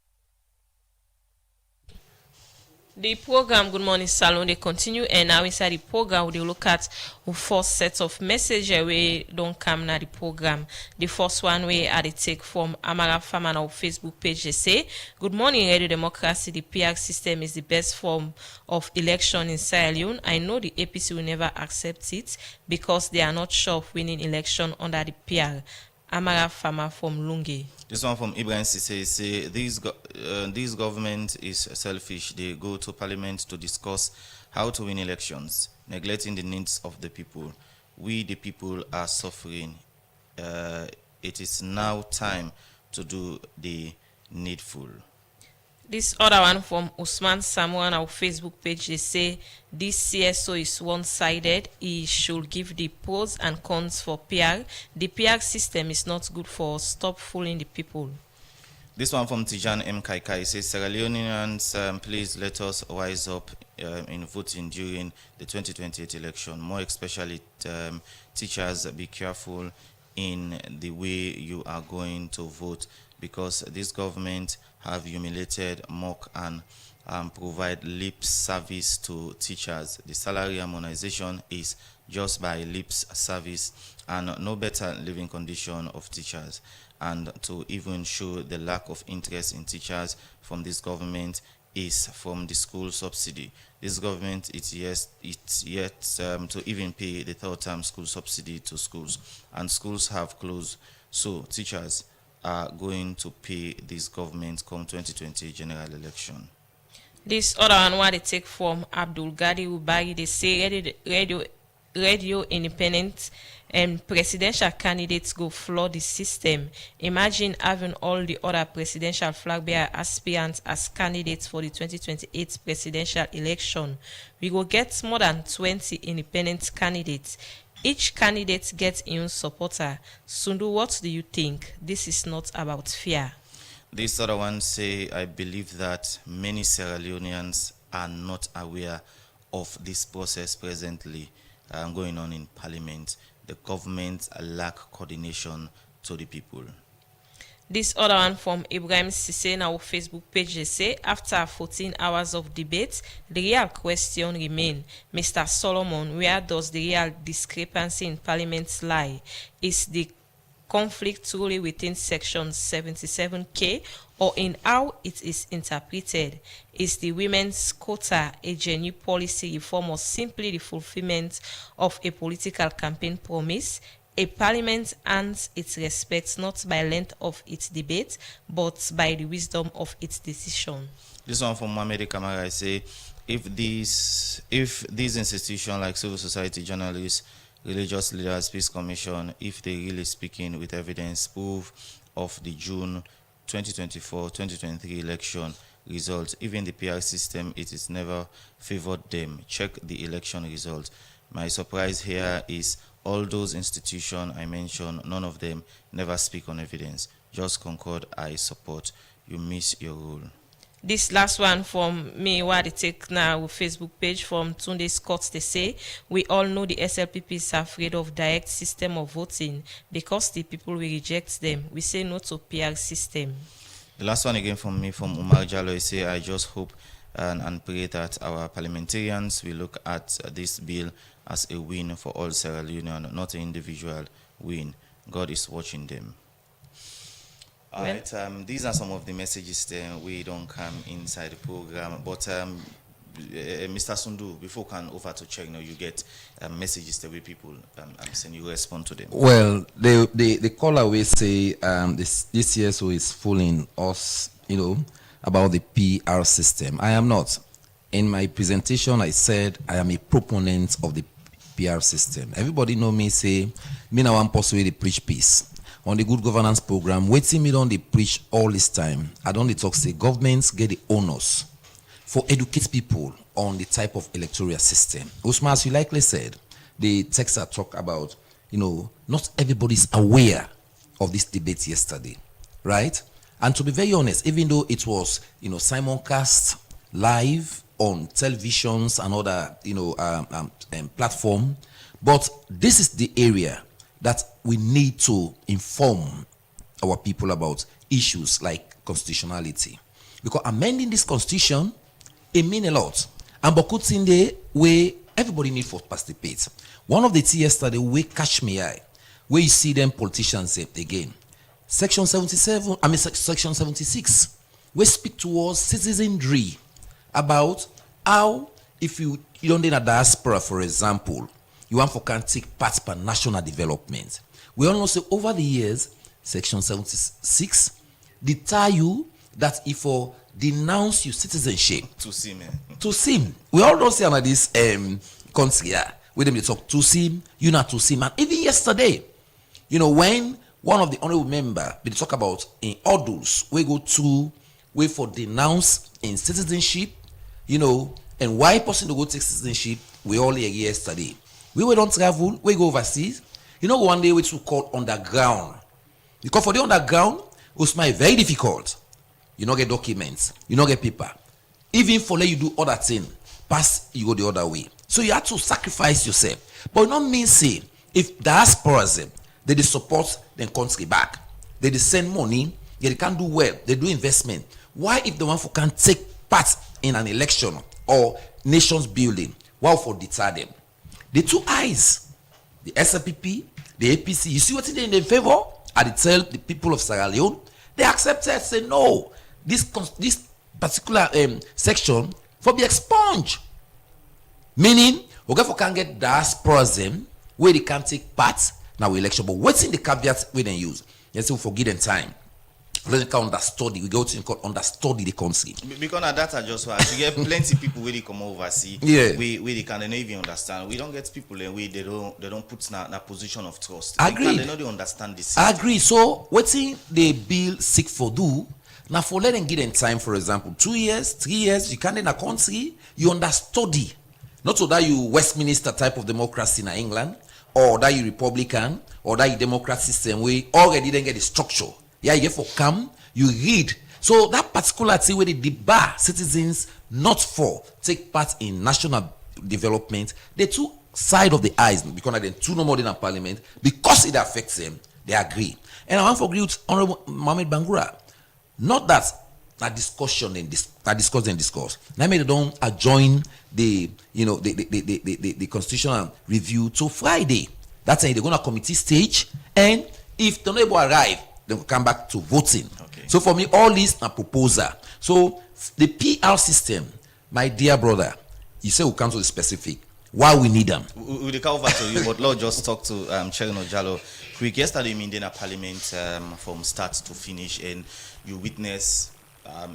The program Good Morning Salon they continue, and now inside the program we look at the first set of messages we don't come na the program. The first one we are the take from Amara Farmer on our Facebook page. They say, "Good morning, Radio Democracy. The PR system is the best form of election in Sierra Leone. I know the APC will never accept it because they are not sure of winning election under the PR." Amara Farmer from Lungi. This one from Ibrahim Sise say this government is selfish. They go to parliament to discuss how to win elections, neglecting the needs of the people. We the people are suffering. It is now time to do the needful. This other one from Usman Samuel on our Facebook page, they say this CSO is one-sided. He should give the pros and cons for PR. The PR system is not good for stop fooling the people. This one from Tijan M. Kaikai says, Sierra Leoneans, please let us wise up in voting during the 2028 election. More especially, teachers, be careful in the way you are going to vote, because this government have humiliated, mock, and provide lip service to teachers. The salary harmonization is just by lip service and no better living condition of teachers. And to even show the lack of interest in teachers from this government is from the school subsidy. This government it's yet to even pay the third-term school subsidy to schools, and schools have closed. So teachers are going to pay this government come 2020 general election. This other one what they take from Abdul Gadi Ubagi, they say radio independent and presidential candidates go flood the system. Imagine having all the other presidential flag bearer aspirants as candidates for the 2028 presidential election. We will get more than 20 independent candidates. Each candidate gets his own supporter. Sundu, what do you think? This is not about fear. This other one say, I believe that many Sierra Leoneans are not aware of this process presently going on in Parliament. The government lack coordination to the people. This other one from Ibrahim Sisse in our Facebook page, they say, after 14 hours of debate, the real question remains, Mr. Solomon, where does the real discrepancy in Parliament lie? Is the conflict truly within Section 77K or in how it is interpreted? Is the women's quota a genuine policy reform or simply the fulfillment of a political campaign promise? A parliament earns its respect not by length of its debate, but by the wisdom of its decision. This one from Mohamed Kamara, I say, if these institutions like civil society, journalists, religious leaders, peace commission, if they really speaking with evidence, proof of the June 2024-2023 election results, even the PR system, it is never favored them. Check the election results. My surprise here is all those institutions I mentioned, none of them never speak on evidence. Just concord, I support. You miss your rule. This last one from me, what they take now with Facebook page from Tunde Scott, they say, we all know the SLPP is afraid of direct system of voting because the people will reject them. We say no to PR system. The last one again from me, from Umar Jallo, I say, I just hope and pray that our parliamentarians will look at this bill as a win for all Sierra Leoneans, not an individual win. God is watching them. All right, these are some of the messages that we don't come inside the program. But Mr. Sundu, before we can over to check, you get messages that we people send you respond to them. Well, the caller will say this CSO is fooling us, about the PR system. I am not. In my presentation, I said I am a proponent of the PR system. Everybody know me say, me now want pursue the preach peace. On the good governance program, waiting me on the preach all this time. I don't talk say governments get the onus for educate people on the type of electoral system. Usman, as you likely said, the text I talk about, not everybody is aware of this debate yesterday, right? And to be very honest, even though it was, simulcast live on televisions and other, platform, but this is the area that we need to inform our people about issues like constitutionality. Because amending this constitution, it means a lot. And Bokut in the way everybody need to participate. One of the things yesterday, we catch me eye, where you see them politicians say again, Section 76, we speak towards citizenry about how, if you don't in a diaspora, for example, you want for can take part per national development. We all know say over the years, Section 76, they tell you that if you denounce your citizenship to see, we all don't say under this country here, with them they talk to see, you not to see, man. Even yesterday, when one of the honorable member they talk about in Odus, we go to wait for denounce in citizenship, and why person to go take citizenship, we all hear yesterday. We don't travel, we go overseas. One day we to call underground. Because for the underground, it's very difficult. You don't get documents, you don't get paper. Even for let you do other thing, pass you go the other way. So you have to sacrifice yourself. But it don't mean say if diasporas they support their country back, they send money, they can do well, they do investment. Why if the one who can take part in an election or nations building, why for deter them? The two eyes, the SLPP, the APC, you see what they in their favor? I tell the people of Sierra Leone, they accepted, say no, this particular section for be expunged. Meaning, we can get diasporas where they can take part now election. But what's in the caveat we then use? Yes, we forget in time. Let's understudy. We go to understudy the country. Because of that, I just want you get plenty people where they come overseas. Yeah. We they can even understand. We don't get people in way they don't put in a position of trust. Agree. They know they understand this. I agree. So what's in the bill seek for do? Now for let them get in time, for example, 2 years, 3 years, you can in a country, you understudy. Not so that you Westminster type of democracy in England, or that you Republican, or that you Democrat system, we already didn't get the structure. Yeah, you get for come, you read. So that particular thing where they debar citizens not for take part in national development, the two side of the eyes, because they two no more than a parliament, because it affects them, they agree. And I want to agree with Honorable Mohamed Bangura. Not that discussion and discuss. Now maybe they don't adjourn the constitutional review to Friday. That's why they're going to committee stage, and if the neighbor arrive, they will come back to voting. Okay. So for me, all this a proposal. So the PR system, my dear brother, you say we'll come to the specific. Why we need them? We'll come over to you, but Lord, just talk to Chairman Ojalo. Quick, yesterday in Indiana Parliament, from start to finish, and you witness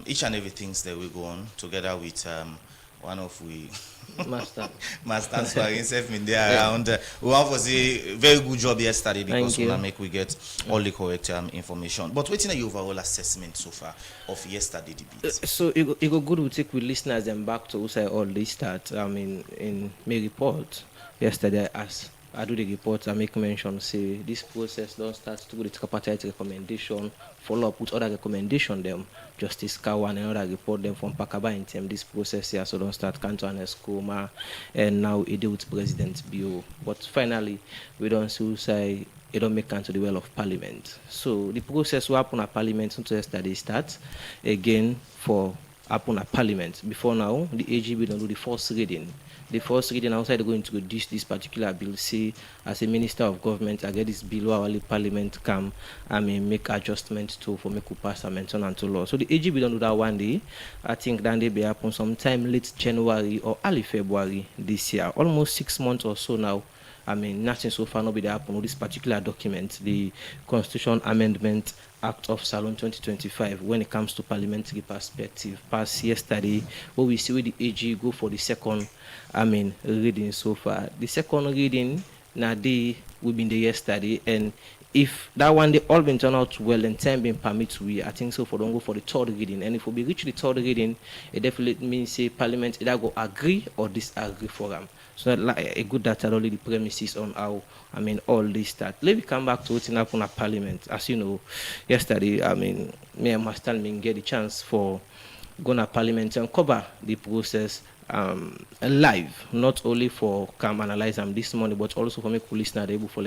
each and everything that will go on together with one of we masters who are himself in there around. We have was a very good job yesterday because we get all the correct information. But what's your overall assessment so far of yesterday debate? So it go good to take with listeners and back to say all this start. In my report yesterday, as I do the report, I make mention say this process don't start to the tripartite recommendation, follow up with other recommendation them. Justice Kawan and other report them from Pakaba in term this process here, so don't start Kanto and Escoma, and now it deal with President Bio. But finally, we don't say it don't make Kanto the well of Parliament. So the process will happen at Parliament until yesterday starts again for happen at Parliament. Before now, the AGB don't do the first reading. The first reading outside they're going to introduce this particular bill. Say, as a minister of government, I get this bill while the Parliament come, make adjustments to for make pass and mention and to law. So the AGB don't do that one day. I think that they be happen sometime late January or early February this year. Almost 6 months or so now. Nothing so far not be happen with this particular document, the Constitution Amendment Act of Salon 2025, when it comes to parliamentary perspective, passed yesterday, where we see where the AG go for the second, reading so far. The second reading, now we've been there yesterday, and if that one they all been turned out well and time been permit, I think so for don't go for the third reading. And if we reach the third reading, it definitely means say Parliament either go agree or disagree for them. So that like a good data only the premises on how all this start. Let me come back to what's happened at Parliament. As you know, yesterday, me and Master get the chance for going to Parliament and cover the process live, not only for come analyze them this morning, but also for make listeners able for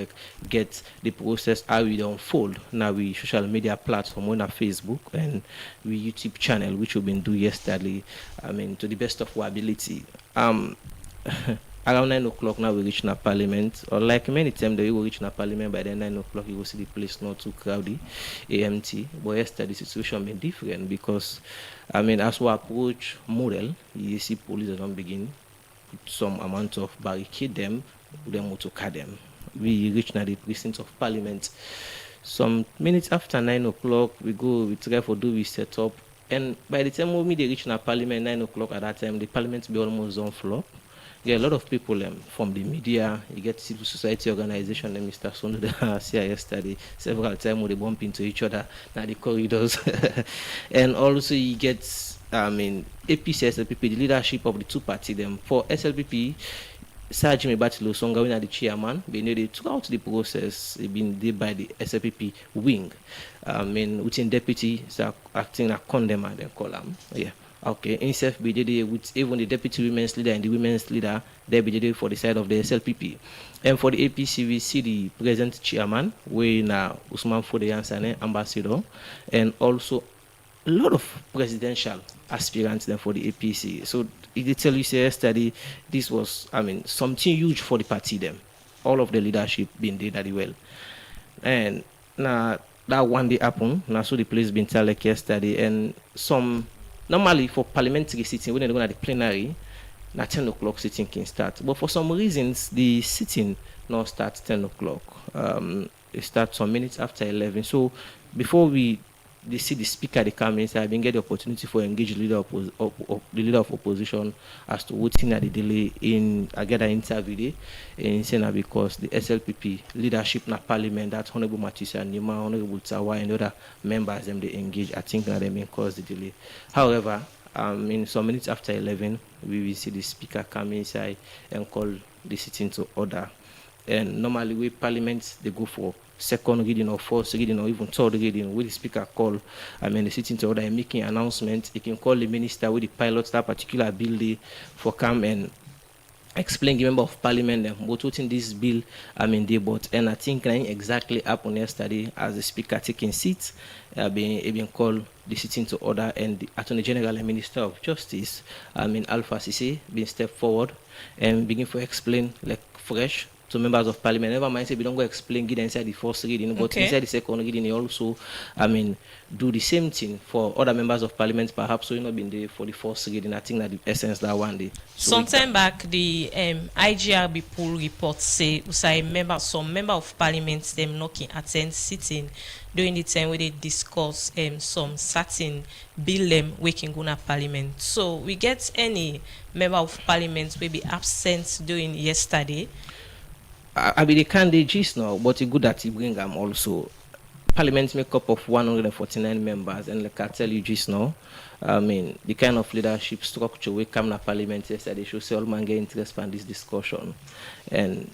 get the process how it unfold. Now we social media platform, on our Facebook and we YouTube channel, which we've been doing yesterday. To the best of our ability. Around 9 o'clock now we reach na Parliament, or like many times they will reach na Parliament by then 9 o'clock you will see the place not too crowded, AMT. But yesterday the situation been different because as we approach model, you see police don't begin with some amount of barricade them to cut them. We reach now the precinct of Parliament. Some minutes after 9 o'clock we try for we set up, and by the time we reach na Parliament 9 o'clock at that time the Parliament be almost on floor. Yeah, a lot of people from the media, you get civil society organization, and Mr. Sondo here yesterday, several times they bump into each other now the corridors. And also you get, APC, SLPP, the leadership of the two parties, them. For SLPP, Sir Jimmy Batilo Songa, when the chairman, they throughout the process, been there by the SLPP wing. Within deputy, acting a condemn and then column. Yeah. Okay, INSEF BJD with even the deputy women's leader and the women's leader, they BJD for the side of the SLPP. And for the APC, we see the present chairman, Usman Fodeyansane, ambassador, and also a lot of presidential aspirants then for the APC. So it tell you yesterday, this was, something huge for the party them. All of the leadership been there very well. And now that one day happened, now so the place been tell like yesterday, and some normally for parliamentary sitting, when they're going to the plenary, na 10 o'clock sitting can start. But for some reasons, the sitting now starts 10 o'clock. It starts some minutes after 11. So before they see the speaker, they come in, I get the opportunity for engage the leader of opposition as to what's in the delay in I get an interview in Senate because the SLPP leadership na Parliament, that Honorable Matisa Nima, Honorable Tawa, and other members them they engage. I think that they may cause the delay. However, in some minutes after 11, we will see the speaker come inside and call the sitting to order. And normally with Parliament they go for second reading or first reading or even third reading with the speaker call the sitting to order and making announcement. He can call the minister with the pilot that particular bill for come and explain the member of parliament them what in this bill they bought, and I think exactly happened yesterday as the speaker taking seats, being called the sitting to order, and the Attorney General and Minister of Justice Alpha Sisi being stepped forward and begin to explain like fresh to members of parliament. Never mind say we don't go explain it inside the first reading, but inside the second reading they also do the same thing for other members of parliament, perhaps so been there for the first reading. I think that the essence that one day. Sometime back, the IGRB poll report say some member of parliament them not can attend sitting during the time where they discuss some certain bill them waking gonna parliament. So we get any member of parliament will be absent during yesterday. I mean, they can't do gist now, but it's good that he bring them also. Parliament make up of 149 members, and like I tell you just now, the kind of leadership structure we come to parliament yesterday should say all man get interest in this discussion. And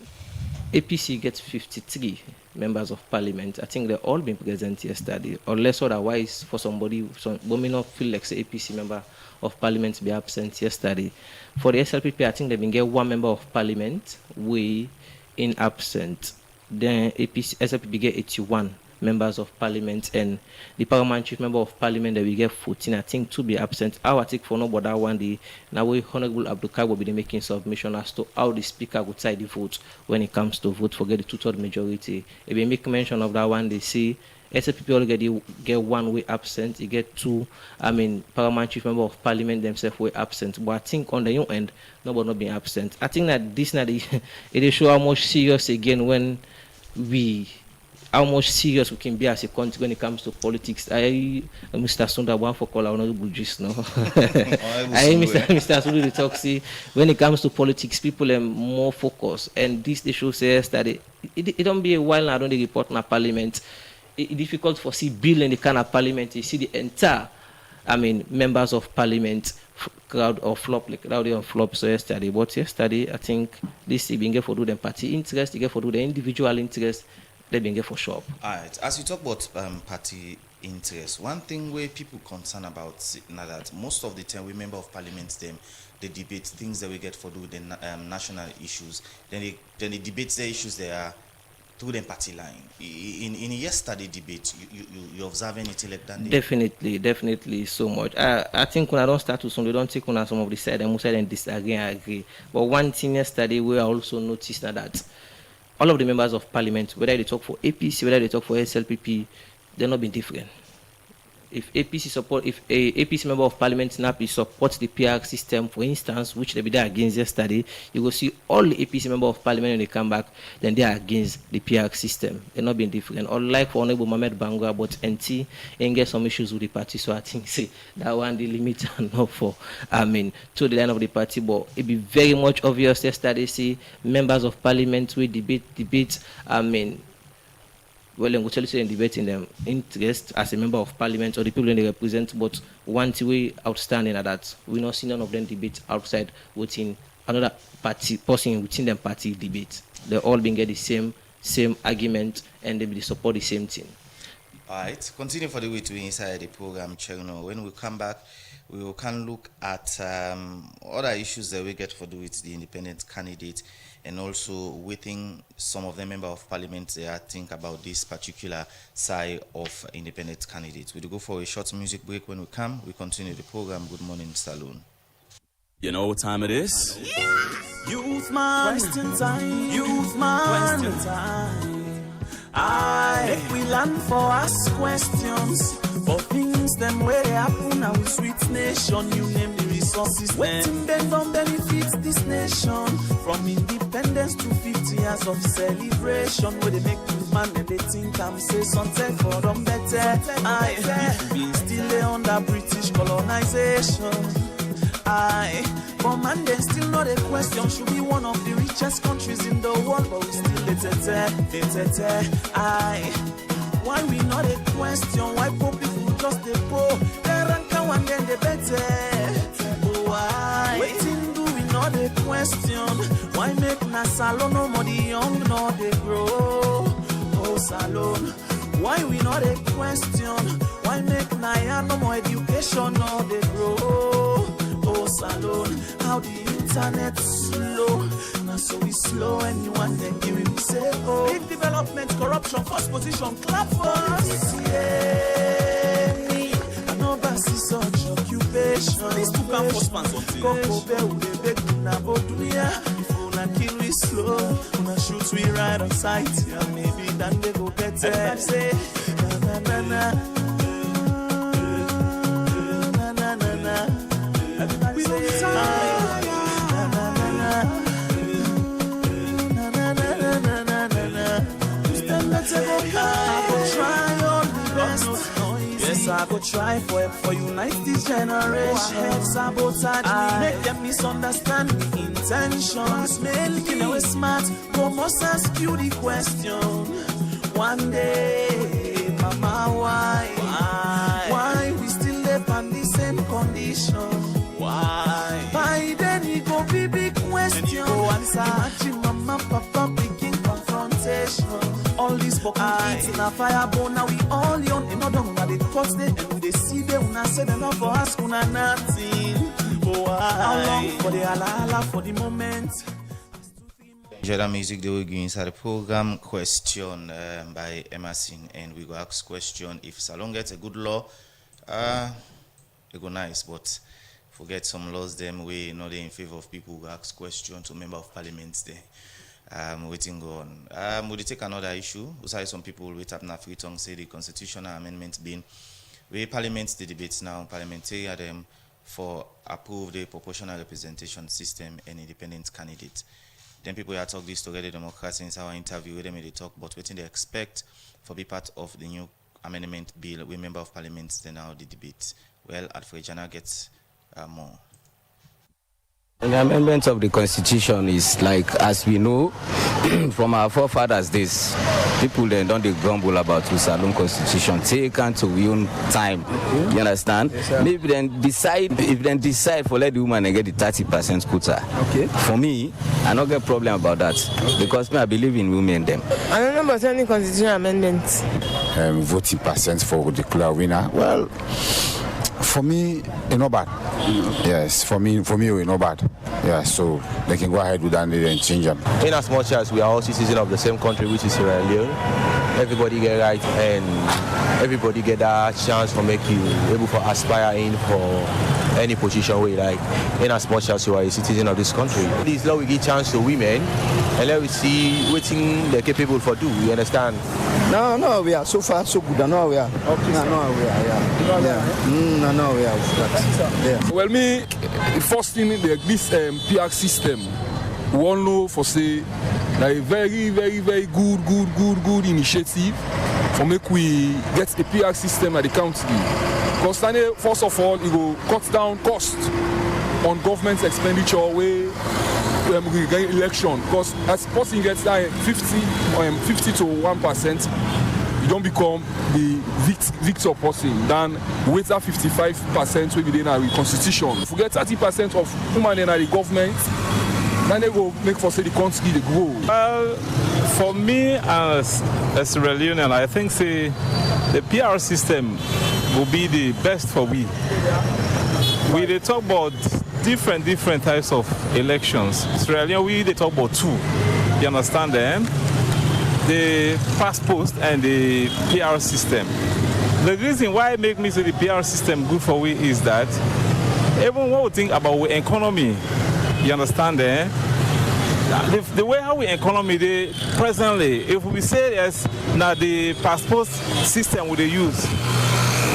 APC gets 53 members of parliament. I think they all been present yesterday, unless otherwise for somebody, may not feel like the APC member of parliament be absent yesterday. For the SLPP, I think they been get one member of parliament we in absent. Then APC SLPP get 81 members of parliament, and the paramount chief member of parliament that we get 14, I think, to be absent. Our take for nobody that one day now we Honorable Abdulkai will be making submission as to how the speaker would decide the vote when it comes to vote for get the 2/3 majority. If we make mention of that one, they see SLPP already get one way absent, you get two, paramount chief member of parliament themselves were absent. But I think on the new end, nobody not being absent. I think that this now it show how much serious again how much serious we can be as a country when it comes to politics. Mr. Sunda, one for call honorable just now. Mr. Sunda talk see when it comes to politics, people are more focused, and this issue says that it don't be a while now. Don't they report in a parliament? It's difficult for see bill in the kind of parliament. You see the entire, members of parliament crowd or flop like crowd on flop. So yesterday, I think this being get for do the party interest, you get for do the individual interest. They been get for sure. All right. As you talk about party interest, one thing where people concerned about now that most of the time we member of parliament they debate things that we get for do the national issues. Then they debate the issues they are through the party line. In yesterday debate, you observe anything like that? Definitely so much. I think when I don't start to some, they don't take on some of the side and most side and disagree and agree. But one thing yesterday we also noticed that all of the members of parliament, whether they talk for APC, whether they talk for SLPP, they're not been different. If a APC member of parliament NAPI supports the PR system, for instance, which they be there against yesterday, you will see all the APC member of parliament when they come back, then they are against the PR system. They're not being different. Unlike for Honorable Mohamed Bangura, but NT and get some issues with the party. So I think that one the limit enough for to the line of the party. But it be very much obvious yesterday. See members of parliament we debate. Well, I'm going to tell you debating them interest as a member of parliament or the people they represent, but one way outstanding at that, we not see none of them debate outside within another party person within them party debate. They all been get the same argument and they support the same thing. All right, continue for the way to inside the program, Cherno. When we come back, we can look at other issues that we get for do with the independent candidate, and also within some of the members of parliament they are think about this particular side of independent candidates. We'll go for a short music break. When we come, we continue the program. Good morning, Saloon. You know what time it is? Yeah. Youth man, question time. Youth man, question time. Make we learn for ask questions for things them where they happen now with sweet nation. You name the resources. Waiting them don't benefit this nation. From independence to 50 years of celebration, where they make youth man and they think I'm say something for them better. We still under British colonization. But man, they still not a question. Should be one of the richest countries in the world, but we still why we not a question? Why poor people just they poor? They rank and then they better. Why? Waiting do we not a question? Why make na salon no more the young nor they grow? Oh salon. Why we not a question? Why make na no more education nor they grow? Oh salon. How do you internet slow. Now so we slow anyone then give him say oh. Big development, corruption, first position, clap for us. Yeah, me. I know Basi such occupation. These two come for sponsor. Coco Bear with a big nabo dunia. If una kill we slow, una shoot we right on sight. Yeah, maybe then they go better. Everybody say na na na na. Everybody say na na na na. Yes, I go try for unite this generation. Head sabotage me, make them misunderstand the intentions. Making away smart, but must ask you the question. One day, mama, why we still live on the same condition? Why? By then it go be big question. Imagine mama, papa begin confrontation. All these for eating a fireball, now we all young. And not done, they cut them and they see them. Una say them not for us, una nothing. Why? How long for the ala for the moment? Enjoy that music they will go inside the program. Question by Emerson, and we go ask question if Salon gets a good law, it go nice, but forget some laws them we not in favor of people who ask question to member of parliament there. Waiting on. Would you take another issue? Besides, some people will wait up now free tongue say the constitutional amendment being where parliament the debates now parliamentary them for approve the proportional representation system and independent candidate. Then people are talk this together Democrats in our interview with them they talk about what they expect for be part of the new amendment bill with member of parliament then now the debate. Well, Alfred Jana gets more. The amendment of the constitution is like, as we know from our forefathers days, people then don't they grumble about the Salon constitution. Take on to your own time. Okay. You understand? Yes, maybe then decide for let the woman and get the 30% quota. Okay. For me, I don't get a problem about that. Okay. Because I believe in women them. I don't know about any constitutional amendments. Voting percent for the clear winner. Well, for me, it's not bad. Yes, for me, it's not bad. Yeah, so they can go ahead with that and change them. In as much as we are all citizens of the same country, which is Sierra Leone, everybody get right and everybody get that chance to make you able to aspire in for any position we like. In as much as you are a citizen of this country, this law will give chance to women, and let we see what they're capable for do. You understand? No, we are so far so good. No, we are. Okay. No, we are. Yeah. No, we are. Yeah. Well, me first thing this PR system, we all know for say like a very, very, very good initiative for make we get a PR system at the country. Because first of all, it will cut down cost on government expenditure way we get election. Because as person gets that 50 to 1%, you don't become the victor person. Then with that 55% we be in our constitution. If we get 30% of women in the government, then they will make for say the country they grow. Well, for me as a Sierra Leonean, I think say the PR system will be the best for we. We they talk about different types of elections. Sierra Leone they talk about two. You understand them? The fast post and the PR system. The reason why it make me say the PR system good for we is that even when we think about our economy, you understand them? The way how we economy they presently, if we say yes, now the passport system would they use,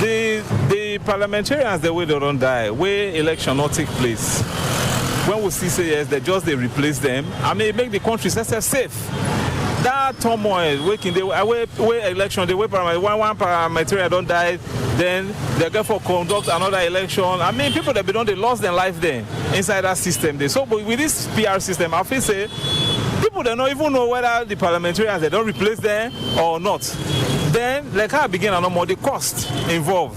the parliamentarians the way they don't die, where election not take place. When we see say yes, they replace them. I mean, make the country safe. That turmoil, where election, the way one parliamentarian don't die, then they go for conduct another election. I mean, people that they lost their life there inside that system. So, but with this PR system, I feel say people they don't even know whether the parliamentarians they don't replace them or not. Then, like I begin and no more the cost involved.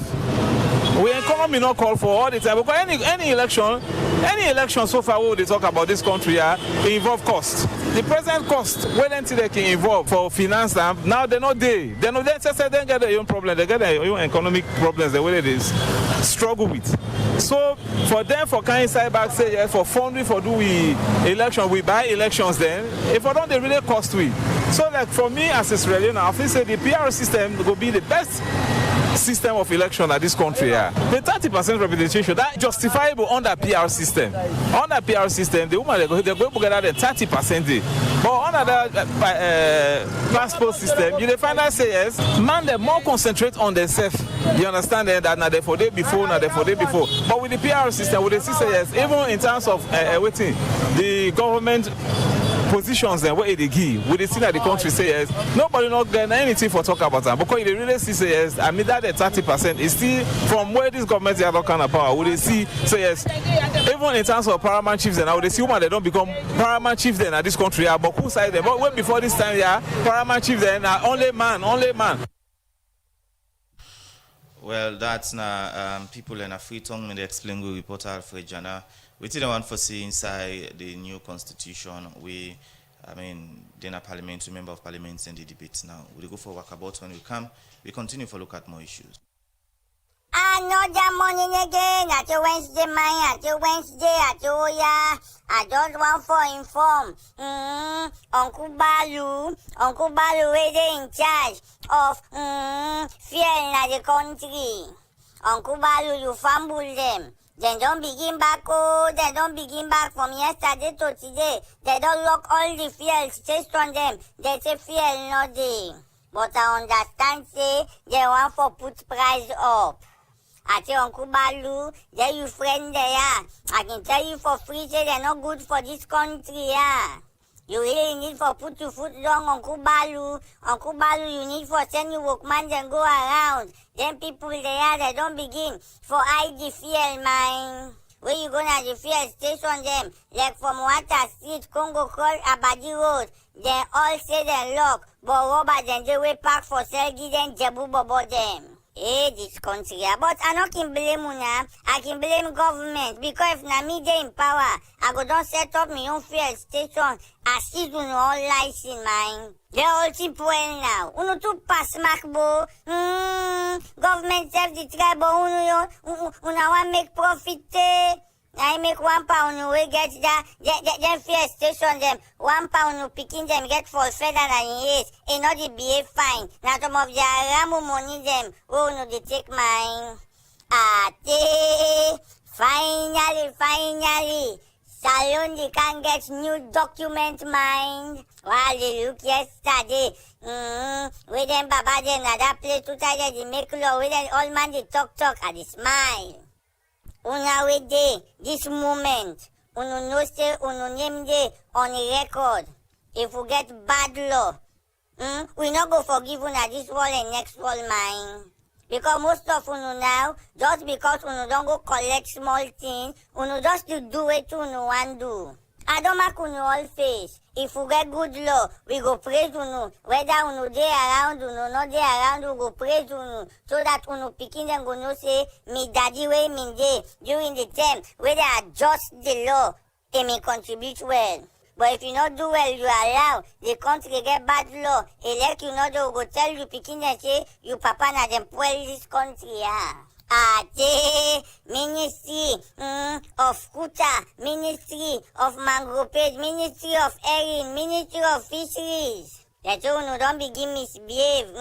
We economy not call for all the time because any election so far they talk about this country they involve cost. The present cost when they can involve for finance them now they're not there. They get their own problem, they get their own economic problems the way they struggle with. So for them for kind side back say yes for funding for do we election we buy elections then if I don't they really cost we. So like for me as a Sierra Leone, I think say the PR system will be the best system of election at this country. Yeah. The 30% representation that justifiable under PR system. Under PR system, the woman they go together the 30%. But under the passport system, you find that say yes, man they more concentrate on themselves. You understand that now they for day before, now they for day before. But with the PR system, with the say yes, even in terms of waiting, the government positions and what they give, we see that the country say yes, nobody not getting anything for talk about that because they really see say yes. I mean that the 30% is still from where this government have all kind of power. Would they see say yes, even in terms of paramount chiefs and how they see women they don't become paramount chiefs then at this country. Yeah, but who side them? But when before this time, yeah, paramount chiefs then only man. Well, that's now people in a free tongue when they explain good reporter Alfred Jana. We didn't want to see inside the new constitution. Then a parliamentary member of parliament send the debates now. We'll go for walkabout when we come. We continue to look at more issues. Another morning again at your Wednesday, at your yeah. I just want to inform Uncle Balu is in charge of fuel in the country. Uncle Balu, you fumble them. They don't begin back, they don't begin back from yesterday to today. They don't lock all the fuel stations on them. They say fuel no day. But I understand, say, they want to put price up. I say, Uncle Balu, they you friend there. I can tell you for free, say they're not good for this country, yeah. You really need for put your foot down, Uncle Balu. Uncle Balu, you need for send your workman and go around. Then people there, they don't begin for ID fuel, man. Where you gonna the fuel station them? Like from Water Street, Congo Call, Abadi Road. They all say they lock, but Robert then they way park for Selgi, then Jebu Bobo them. Hey, this country, but I not can blame una. I can blame government because if na me dey in power, I go don set up my own fuel station. I see you all license, man. They all simple now. Uno too pass mark bo. Government self the try, but una want make profit. I make £1 we get them fuel station them £1 picking them get for further than years. It not the BA fine. Now some of the ramu money them. Oh no, they take mine. Finally. Salundi can get new document mine. While they look yesterday. With them baba them that place to tell they make law. With them old man they talk and they smile. Una we dey this moment, uno no say uno name dey on a record. If we get bad law, we not go forgive una this wall and next wall, mine. Because most of uno now, just because uno don't go collect small things, uno just to do it uno want do. I don't make uno all face. If we get good law, we go praise uno. Whether uno dey around, uno not dey around, we go praise uno. So that uno picking them go no say, me daddy way me dey. During the time, where they adjust the law, they may contribute well. But if you not do well, you allow the country get bad law. Elect you not do, go tell you picking and say, you papa na them spoil this country, yeah. Ministry of Kuta, Ministry of Mangropage, Ministry of Erin, Ministry of Fisheries. That's all, no, don't begin misbehave.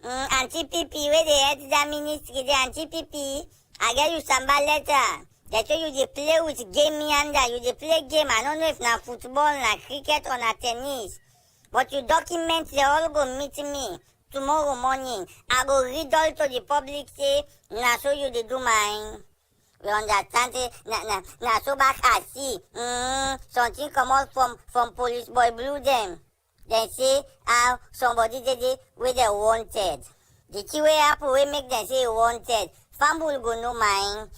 Anti-PP, where they head that ministry, the anti-PP, I get you some bad letter. That's why you dey play with game meander, you dey play game, I don't know if na football, na cricket or na tennis. But you document, they all go meet me. Tomorrow morning, I go read all to the public say, na so you dey do mine. We understand it, na so back I see. Something come out from police boy blue them. They say how somebody did it where they wanted. The key way up we make them say wanted. Fambul go no mine.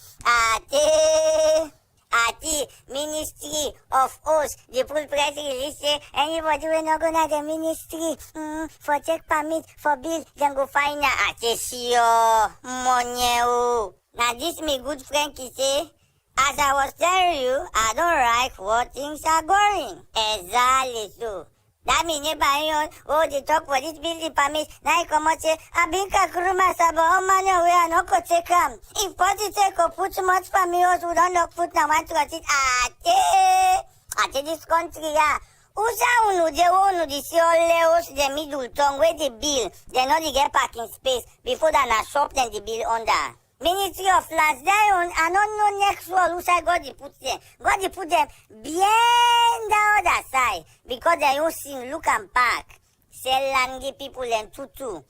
Ati Ministry of Hosts, the full press release say anybody will not go to the ministry for check permit for bill, then go find a Atesio Moneo. Now this me good friend he say, as I was telling you, I don't like what things are going. Exactly so. That mean they talk for this building permit. Now come out say, I been Kakuruma Sabo, money we are not going to take them. If party take or put much for me, we don't look put now want to get it. At this country, yeah. Usa unu de onu di si ole the middle tongue where the bill, they know they get parking space before that na shop then the bill under. Ministry of Lands, I don't know next wall who say God put them. God put them behind the other side because they don't see look and park. Sell land give people and tutu.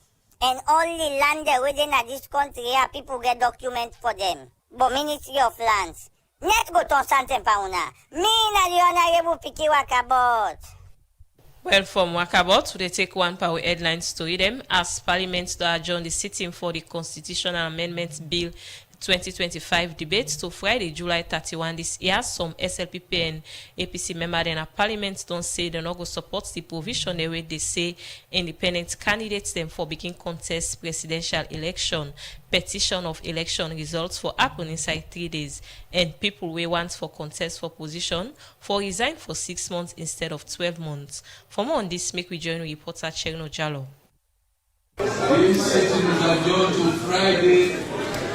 And only land where they in this country here people get documents for them. But Ministry of Lands. Net go to Santen Pauna. Me na the honorable Piki Wakabot. Well, from Wakabot, they take one power headlines to read them as Parliament to adjourn the sitting for the Constitutional Amendment Bill 2025 debate to Friday, July 31 this year. Some SLPP and APC members in Parliament don't say they not go support the provision the way they say independent candidates them for begin contest presidential election. Petition of election results for happen inside 3 days, and people we want for contest for position for resign for 6 months instead of 12 months. For more on this, make we join reporter Cherno Jallo. This session is adjourned to Friday,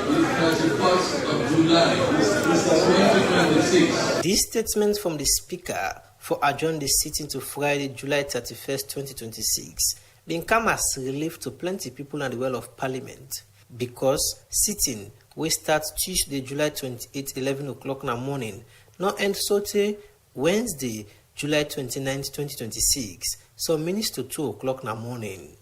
the 31st of July, 2026. This statement from the Speaker for adjourn the sitting to Friday, July 31st, 2026, been come as relief to plenty people in the well of Parliament. Because sitting will start Tuesday, July 28, 11 o'clock in the morning, not end Saturday, Wednesday, July 29, 2026, so minutes to 2 o'clock in the morning.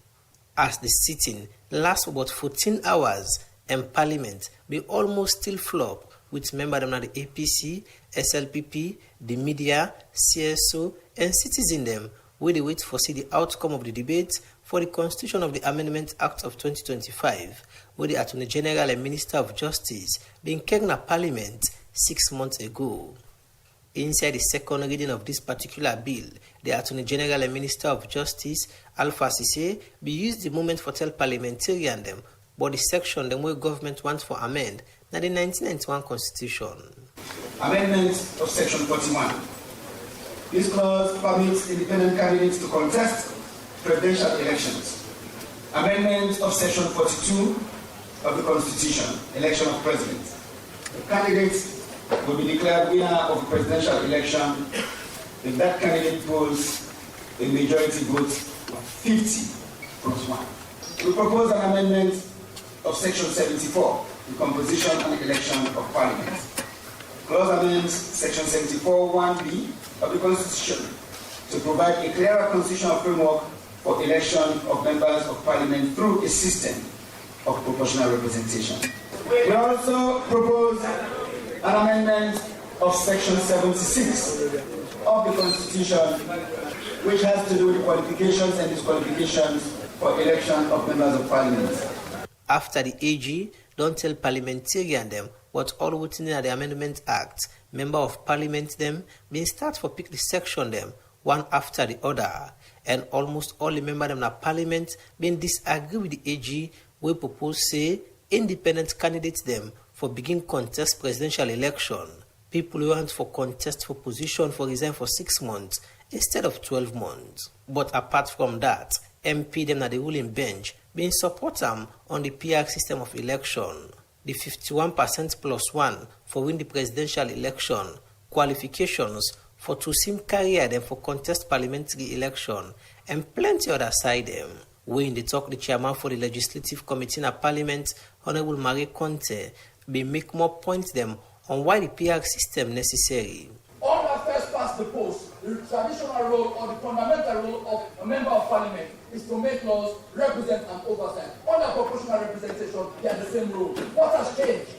As the sitting lasts for about 14 hours and Parliament will almost still flop with members of the APC, SLPP, the media, CSO, and citizens them where they wait for see the outcome of the debate for the Constitution of the Amendment Act of 2025, where the Attorney General and Minister of Justice been carried in Parliament 6 months ago. Inside the second reading of this particular bill, the Attorney General and Minister of Justice, Alpha Sise, be used the moment for tell parliamentarian them, but the section them where government wants for amend, now the 1991 Constitution. Amendment of Section 41. This clause permits independent candidates to contest presidential elections. Amendment of Section 42 of the Constitution, election of president. The candidate will be declared winner of the presidential election if that candidate polls a majority vote of 50 plus 1. We propose an amendment of Section 74, the composition and election of Parliament. Clause amends Section 74(1)(b) of the Constitution to provide a clearer constitutional framework for election of members of Parliament through a system of proportional representation. We also propose an amendment of Section 76 of the Constitution, which has to do with qualifications and disqualifications for election of members of Parliament. After the AG don't tell parliamentarian them what all written in the Amendment Act, member of Parliament them been start for pick the section them one after the other, and almost all the members of the Parliament been disagree with the AG we propose say independent candidates them for begin contest presidential election. People who want for contest for position for resign for 6 months instead of 12 months. But apart from that, MP them at the ruling bench been support them on the PR system of election. The 51% plus 1 for win the presidential election, qualifications for to sim career them for contest parliamentary election, and plenty other side them. We in the talk the chairman for the Legislative Committee in Parliament, Honorable Marie Conte, be make more points them on why the PR system necessary. All that first past the post, the traditional role or the fundamental role of a member of Parliament is to make laws, represent and oversight. Under proportional representation, they are the same role. What has changed?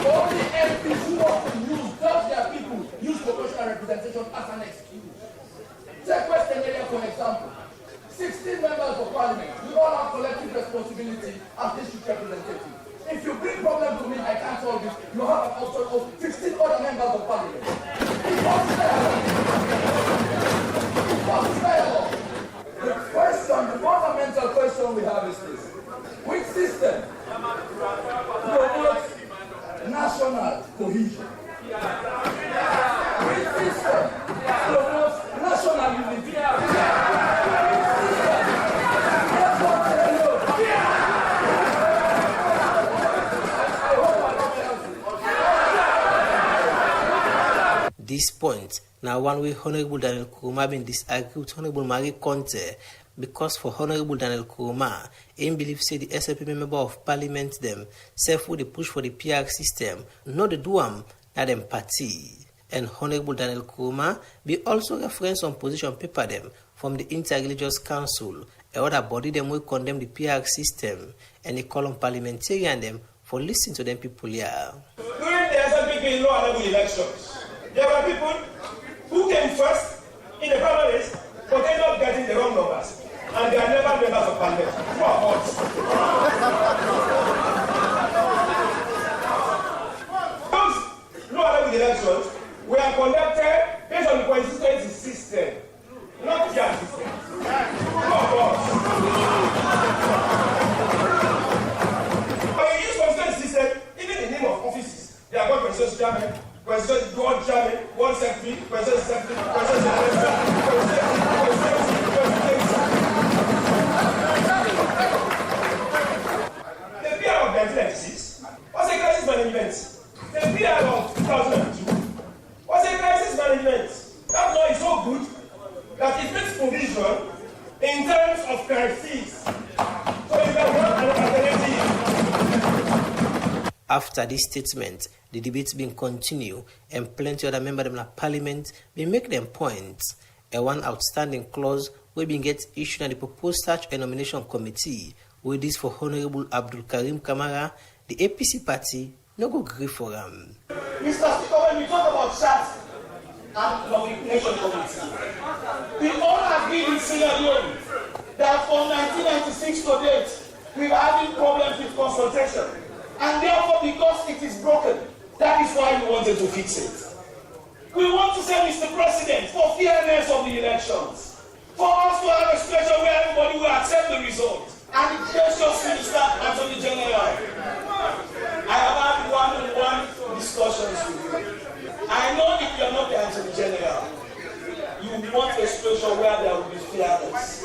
Only MPs who want to judge their people, use proportional representation as an excuse. Take West Kenya for example. 16 members of Parliament, we all have collective responsibility as district representatives. If you bring problem to me, I can't solve it. You have an option of 16 other members of Parliament. It was fair. It was fair. The fundamental question we have is this. Which system promotes national cohesion? This point, now one way Honorable Daniel Kuruma been disagree with Honorable Marie Conte, because for Honorable Daniel Kuruma, he believes say the SLP member of parliament them self would they push for the PR system, not the duam, not them party. And Honorable Daniel Kuruma be also reference on position paper them from the Interreligious Council, a other body them will condemn the PR system, and they call on parliamentarian them for listening to them people here. During the SLP law and elections, there were people who came first in the primaries but ended up getting the wrong numbers. And they are never members of parliament. Who are what? Those lower elections were conducted based on the consistency system, not their system. Who are what? But in this consistency system, even in the name of offices, they are called constituency chairman, constituency board chairman, board secretary, constituency secretary, constituency secretary, was a crisis management. The PR of 2002 was a crisis management. That law is so good that it makes provision in terms of crises. So you can run an alternative. After this statement, the debates being continued and plenty other members of the parliament may make them points. A one outstanding clause will be get issued at the proposed search and nomination committee with this for Honorable Abdul Karim Kamara. The APC party no go agree for him. Mr. Speaker, when we talk about search and nomination committee, we all agree in Sierra Leone that from 1996 to date, we've having problems with consultation. And therefore, because it is broken, that is why we wanted to fix it. We want to say, Mr. President, for fairness of the elections, for us to have a situation where everybody will accept the result. And the gracious Minister Attorney General, I have had one-on-one discussions with you. I know if you are not the Attorney General, you want a situation where there will be fairness.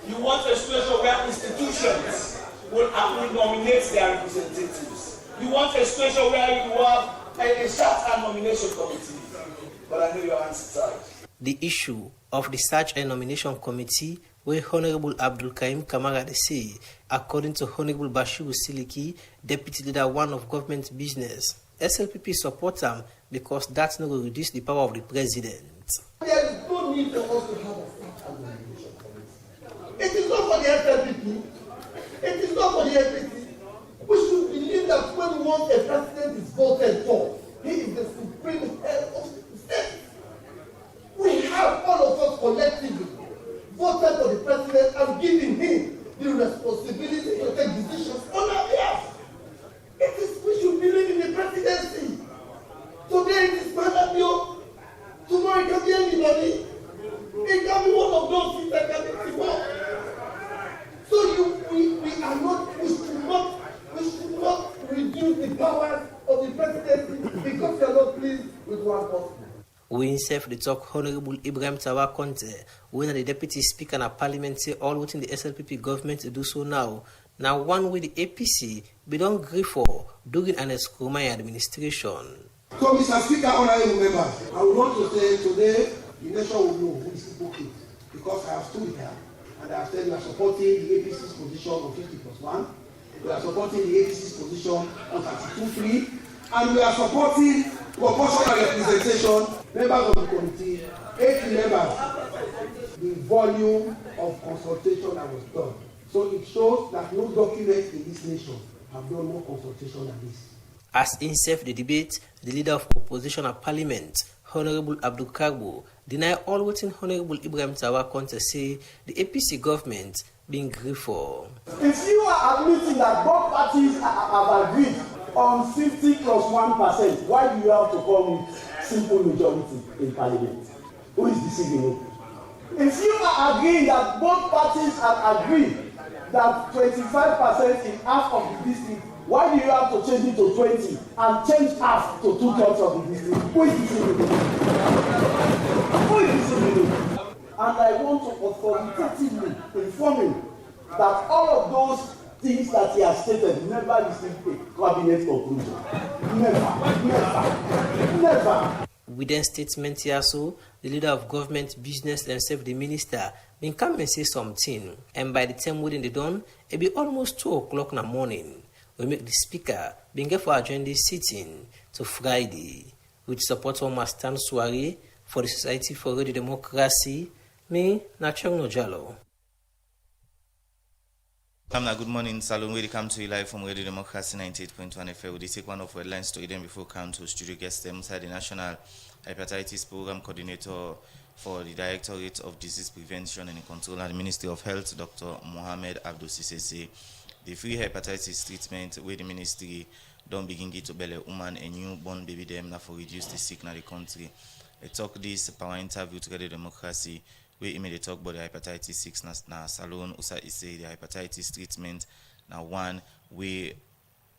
You want a situation where institutions will nominate their representatives. You want a situation where you have a search and nomination committee. But I know your hands are tied. The issue of the search and nomination committee, where Honorable Abdul Karim Kamara they say, according to Honorable Bashiru Siliki, Deputy Leader 1 of Government Business, SLPP support them because that's not going to reduce the power of the president. There is no need for us to have a search and nomination committee. It is not for the SLPP. It is not for the SLPP. We should believe that when once a president is voted for, he is the supreme head of the state. We have all of us collectively voted for the president and given him the responsibility to take decisions on our behalf. It is we should believe in the presidency. Today it is Manabio, tomorrow it can be anybody. It can be one of those things that can be before. So we should not reduce the powers of the presidency because we are not pleased with one person. We himself the talk Honorable Ibrahim Tawa Conte, when the Deputy Speaker of Parliament say all within the SLPP government to do so now. Now one with the APC be don't agree for during an Kuruma administration. So Mr. Speaker, honorable members, I would want to say today the nation will know who is hypocrite because I have stood here and I have said we are supporting the APC's position on 50+1, we are supporting the APC's position on 32-3, and we are supporting proportional representation, members of the committee, 8 members, the volume of consultation that was done. So it shows that no documents in this nation have done more consultation than this. As in self the debate, the leader of opposition at parliament, Honorable Abdul Karbo, deny all waiting Honorable Ibrahim Tawa Conte say the APC government being grieved for. If you are admitting that both parties have agreed on 50+1%, why do you have to call it simple majority in parliament? Who is deceiving you? If you are agreeing that both parties have agreed that 25% in half of the district, why do you have to change it to 20 and change half to 2/3 of the district? Who is deceiving you? Who is deceiving you? And I want to authoritatively inform you that all of those things that he has stated never received a cabinet conclusion. Never. Within statement here, so the leader of government, business, and self the minister been come and say something, and by the time within the dawn, it be almost 2 o'clock in the morning. We make the speaker being get for adjourn this sitting to Friday, with support from my stand soiree for the Society for Radio Democracy. Me, Nachong Nojalo. Good morning, Salon. Welcome to you live from Radio Democracy 98.1 FM. We take one of our headlines to them before come to studio guest inside the National Hepatitis Program Coordinator for the Directorate of Disease Prevention and Control at the Ministry of Health, Dr. Mohamed Abdul Sisese. The free hepatitis treatment where the ministry don't begin to belly woman and newborn baby them now for reduce the sick in the country. I talk this power interview to Radio Democracy. We immediately talk about the hepatitis 6 na Salon usa say the hepatitis treatment now one we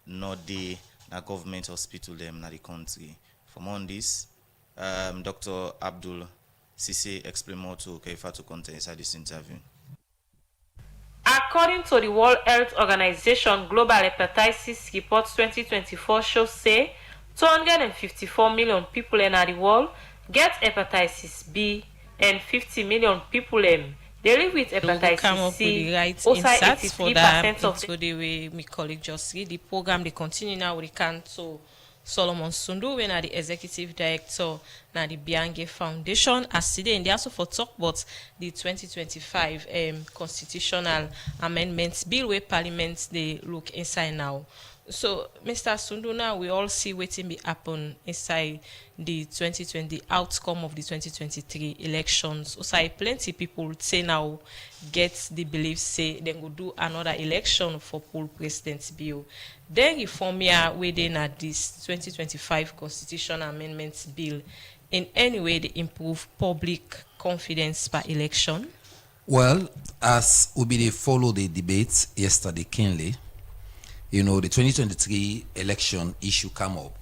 not the na government hospital them na the country. From on this, Dr. Abdul Sisese explain more to Kaifa to content inside this interview. According to the World Health Organization Global Hepatitis Report 2024 shows say 254 million people in the world get hepatitis B and 50 million people they live with hepatitis come up C. With the right Also, insights for that. 83% of the way my colleague just read the program. They continue now with the Council Solomon Sundu, when the executive director na the Biange Foundation, as today and they also for talk about the 2025 constitutional amendments bill where Parliament they look inside now. So, Mr. Sundu, now we all see waiting be happen inside the 2020 outcome of the 2023 elections. So, plenty people say now get the belief say they go do another election for poll president bill. Then reform here within at this 2025 constitutional amendments bill in any way they improve public confidence by election. Well, as we follow the debate yesterday keenly, you know, the 2023 election issue come up,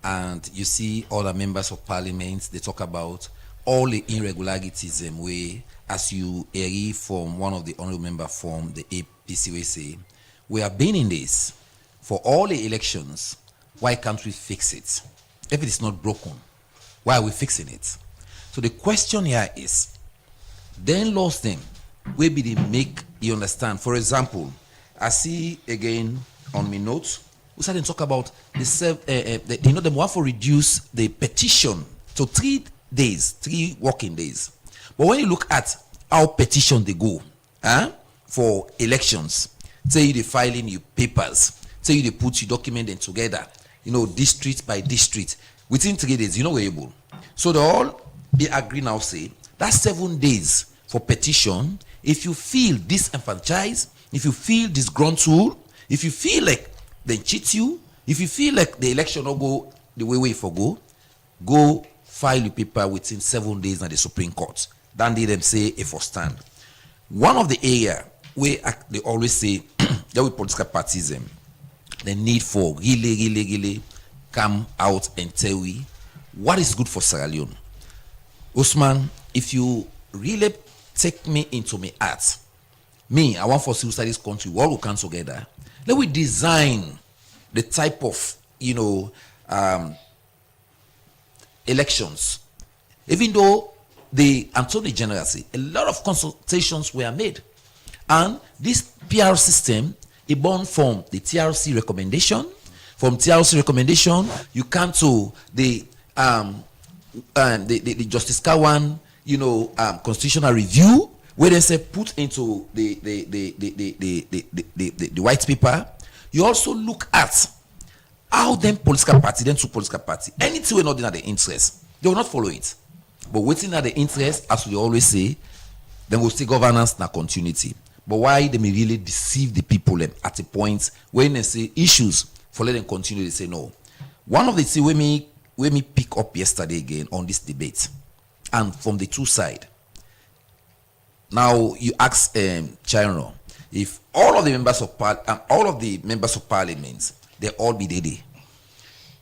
and you see all the members of parliament, they talk about all the irregularities and way, as you hear from one of the honorable member from the APC, we say, we have been in this for all the elections. Why can't we fix it? If it is not broken, why are we fixing it? So the question here is, then lost them, where be they make you understand? For example, I see again on my notes, we started to talk about the want to reduce the petition to 3 days, 3 working days. But when you look at how petition they go for elections, say you the filing your papers, say you they put your document them together, you know, district by district, within 3 days, you know we're able. So they all be agree now, say that's 7 days for petition. If you feel disenfranchised, if you feel disgruntled, if you feel like they cheat you, if you feel like the election will go the way for go file your paper within 7 days at the Supreme Court. Then they them say a for stand. One of the area where they always say that with political parties the need for really come out and tell we what is good for Sierra Leone. Usman, if you really take me into my heart, I want for civil studies country, we all will come together. Let we design the type of, you know, elections. Even though the Attorney General say a lot of consultations were made, and this PR system is born from the TRC recommendation. From TRC recommendation, you come to the Justice Kawan, you know, constitutional review, where they say put into the white paper. You also look at how them political party, them two political party, anything we're not in at the interest, they will not follow it. But waiting at the interest, as we always say, then we'll see governance and continuity. But why they may really deceive the people at a point when they say issues for let them continue, they say no. One of the things we me pick up yesterday again on this debate, and from the two sides. Now you ask Chiro if all of the members of parliament, they all be there.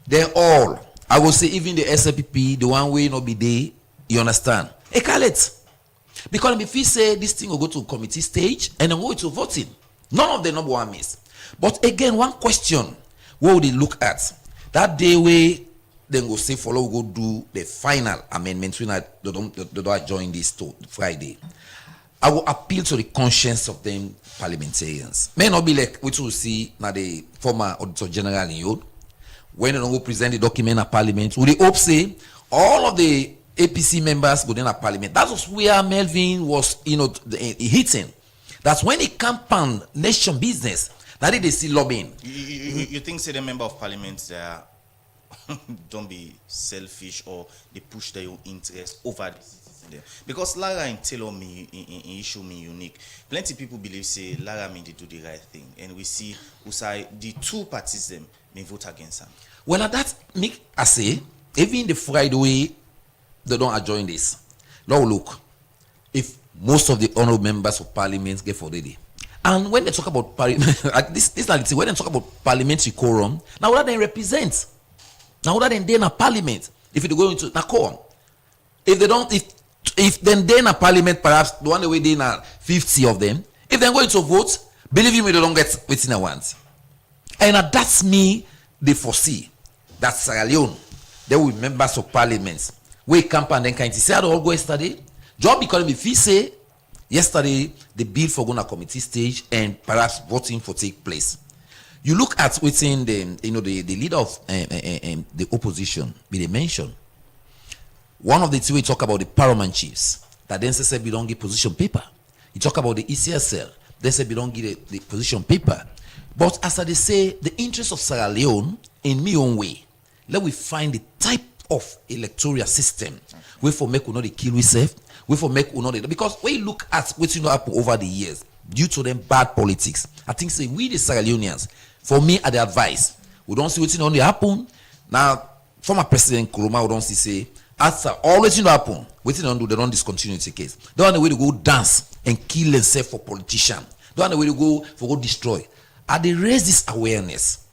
They all, I will say even the SLPP, the one way not be there, you understand? Hey, call it. Because if we say this thing will go to committee stage and then go to voting, none of the number one miss. But again, one question, what would they look at? That day where then go say follow go do the final amendments when they don't join this to Friday. I will appeal to the conscience of them parliamentarians. May not be like what we see now the former Auditor General in you when they don't go present the document at Parliament. We hope say all of the APC members go in at Parliament. That was where Melvin was, hitting. That's when he campaigned nation business. That they see lobbying. You think say the member of Parliament they are don't be selfish or they push their own interest over the citizen? Because Lara and Taylor me in issue me unique. Plenty people believe say Lara mean they do the right thing, and we see Usai the two parties them may vote against him. Well, at that make I say even the Friday they don't adjoin this. Now look, if most of the honorable members of Parliament get for the day. And when they talk about this when they talk about parliamentary quorum, now what they represent? Now what they in a parliament? If they go into a quorum, if they don't, if then they in a parliament, perhaps the one way they in 50 of them, if they're going to vote, believe me, they don't get within a want. And that's me. They foresee that Sierra Leone, they will be members of parliament. We campaign then kind of say I don't go yesterday. Job because if he say. Yesterday, the bill for going to committee stage and perhaps voting for take place. You look at within the leader of the opposition, they mention one of the two we talk about the paramount chiefs that then say we don't give position paper. You talk about the ECSL, they say we don't give the position paper. But as they say, the interest of Sierra Leone in me own way, let we find the type of electoral system where for make we know the kill we save. We for make because when you look at what's happen over the years due to them bad politics, I think say we the Sierra Leoneans, for me at the advice, we don't see what's only happen. Now, former President Nkrumah, we don't see say after all what's happen, what's don't do, they don't discontinue the case. They want the way to go dance and kill themselves for politician. They want the way to go for go destroy. And they raise this awareness.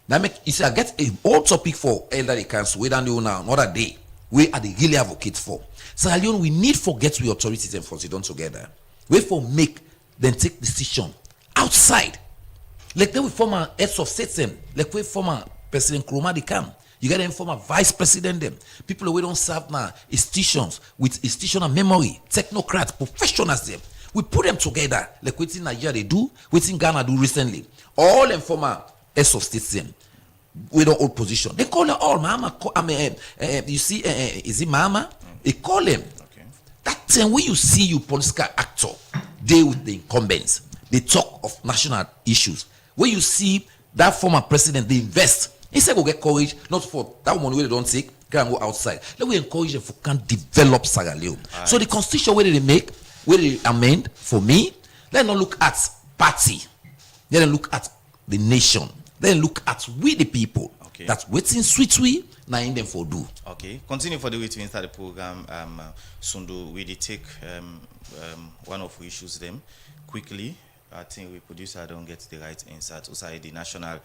Now make you see I get a whole topic for elderly council, we don't do now another day. We are the really advocate for. Sierra Leone, we need forget we authorities and force it done together. We for make then take decision outside. Like then we form a heads of state them. Like we form a President Nkrumah they come. You get them former vice president them. People we don't serve now institutions with institutional memory, technocrats, professionals them. We put them together like what in Nigeria they do, what in Ghana do recently. All them former heads of state them. We don't hold position. They call them all mama. You see, is it mama? They call him. Okay. That time when you see you political actor deal with the incumbents, they talk of national issues. When you see that former president, they invest. Instead go get courage, not for that money where they don't take, can go outside. Let we encourage them for can develop Sierra Leone. Right. So the constitution where they make, where they amend, for me, let not look at party. Let them look at the nation. Then look at we the people. Okay. That's waiting sweet we. Now in them for do. Okay. Continue for the way to inside the program. Sundu, we did take one of the issues them quickly. I think we producer don't get the right answer. Also, the National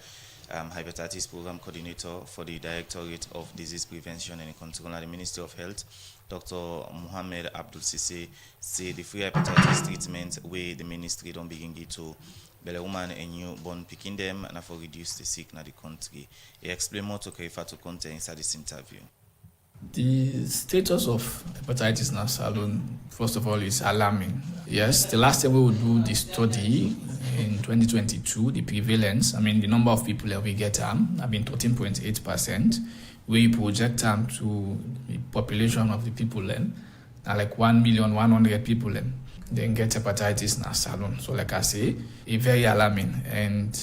Hepatitis Program Coordinator for the Directorate of Disease Prevention and Control at the Ministry of Health, Dr. Mohamed Abdul Sisi, say the free hepatitis treatment where the ministry don't begin to Belle woman and newborn picking them and for reduce the sick in the country. He explained more to clarify to content inside this interview. The status of hepatitis in our salon, first of all, is alarming. Yes, the last time we would do the study in 2022, the prevalence, the number of people that we get have been 13.8%. We project to the population of the people then, like 1,100,000 people then get hepatitis in our salon. So like I say, it's very alarming. And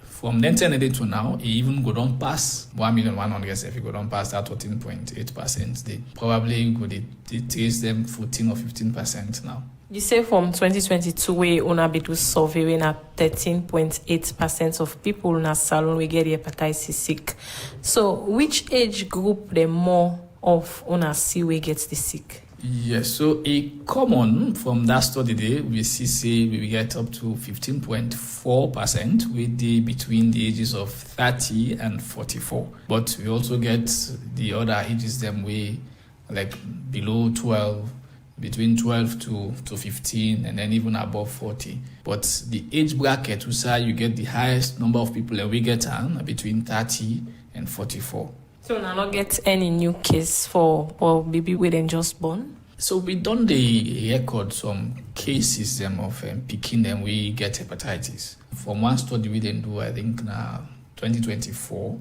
from 1980 to now, it even go down past 1,100,000. If it go down past that 13.8%, they probably could trace them 14 or 15% now. You say from 2022, we una be do survey at 13.8% of people in our salon we get the hepatitis sick. So which age group the more of una see we get the sick? Yes, so a common from that study there, we see we get up to 15.4% with the between the ages of 30 and 44. But we also get the other ages them way like below 12, between 12 to 15, and then even above 40. But the age bracket, we say you get the highest number of people that we get between 30 and 44. So now not get any new case for baby wey dem just born? So we done the record some cases of picking them we get hepatitis. From one study we didn't do, I think now 2024,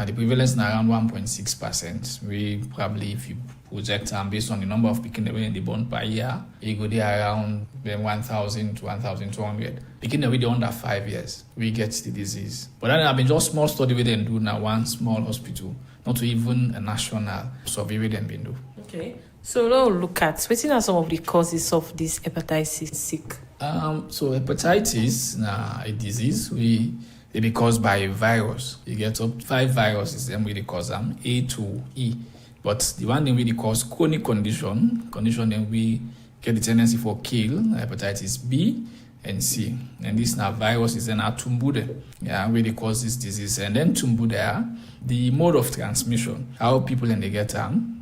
the prevalence now around 1.6%. We probably, if you project based on the number of picking them they born per year, it go there around 1,000 to 1,200. Picking them under 5 years, we get the disease. But then I've been just small study we didn't do now, one small hospital, not even a national survey we didn't do. Okay. So now look at what are some of the causes of this hepatitis sick? So hepatitis a disease they be caused by a virus. You get up 5 viruses, then we cause them A to E. But the one that we cause chronic condition then we get the tendency for kill, hepatitis B and C. And this now virus is then a tumbude, really cause this disease. And then tumbude, the mode of transmission, how people they get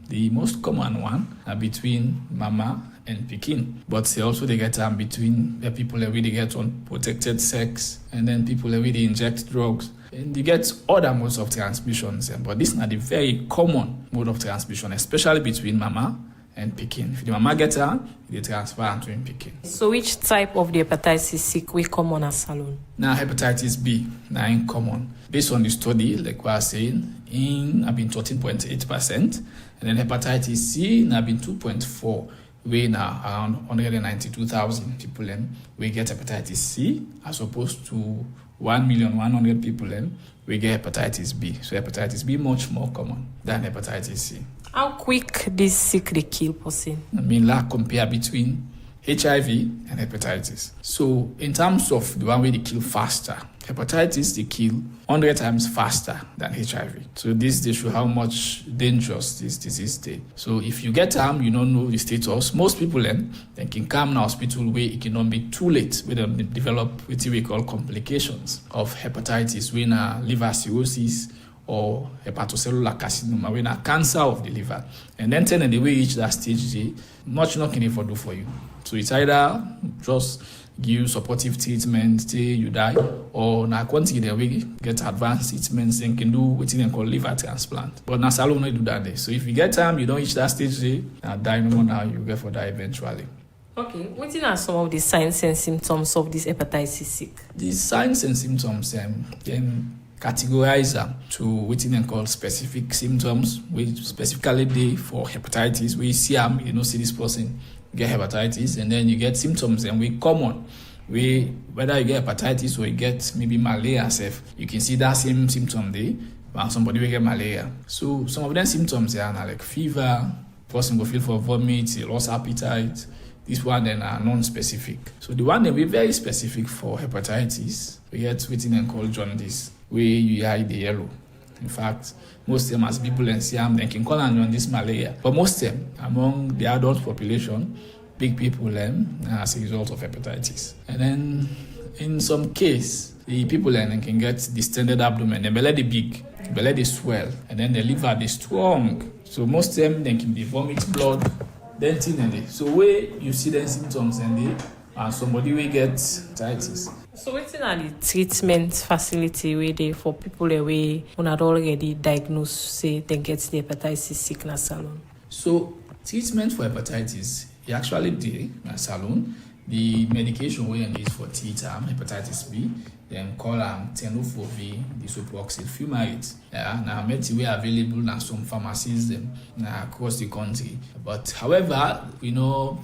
the most common one are between mama and pikin, but they get between the people that really get unprotected sex and then people that really inject drugs. And you get other modes of transmissions, but this is not the very common mode of transmission, especially between mama and pikin. If the mama gets they transfer to pikin. So which type of the hepatitis sick we common as Salone? Now hepatitis B, now in common. Based on the study, like we are saying, have been 13.8%, and then hepatitis C have been 2.4%. We now around 192,000 people we get hepatitis C, as opposed to 1,100,000 people we get hepatitis B. So hepatitis B much more common than hepatitis C. How quick this sick they kill person? Compare between HIV and hepatitis. So in terms of the one way they kill faster, hepatitis they kill 100 times faster than HIV. So this they show how much dangerous this disease is. So if you get you don't know the status. Most people they can come in hospital where it cannot be too late when they develop what we call complications of hepatitis, when liver cirrhosis or hepatocellular carcinoma, when cancer of the liver. And then the way you reach that stage, much not can it do for you. So it's either just give supportive treatment till you die, or na quantity they will get advanced treatments and can do what they call liver transplant. But na Salone no do that day. So if you get time, you don't reach that stage, now die no more now, you get for die eventually. Okay, what are some of the signs and symptoms of this hepatitis sick? The signs and symptoms can categorize them to what they call specific symptoms, which specifically they for hepatitis. We see see this person get hepatitis, and then you get symptoms and we common. Whether you get hepatitis or you get maybe malaria you can see that same symptom there when somebody will get malaria. So some of them symptoms are like fever, person will feel for vomit, lost appetite. This one then are non-specific. So the one that we very specific for hepatitis, we get what they call jaundice, where you hide the yellow. In fact, most of them as people in Siam, they can call on jaundice malaria. But most of them, among the adult population, big people as a result of hepatitis. And then in some case, the people can get distended abdomen, the belly big, the belly they swell, and then the liver they strong. So most of them they can be vomit blood, then so where you see the symptoms and somebody will get hepatitis. So what's in the treatment facility where they for people away who not already diagnosed, say they get the hepatitis sickness Salone? So treatment for hepatitis, you actually do Salone. The medication we use for hepatitis B, then call tenofovir, disoproxil fumarate. Now medicine we are available in some pharmacies across the country. But however,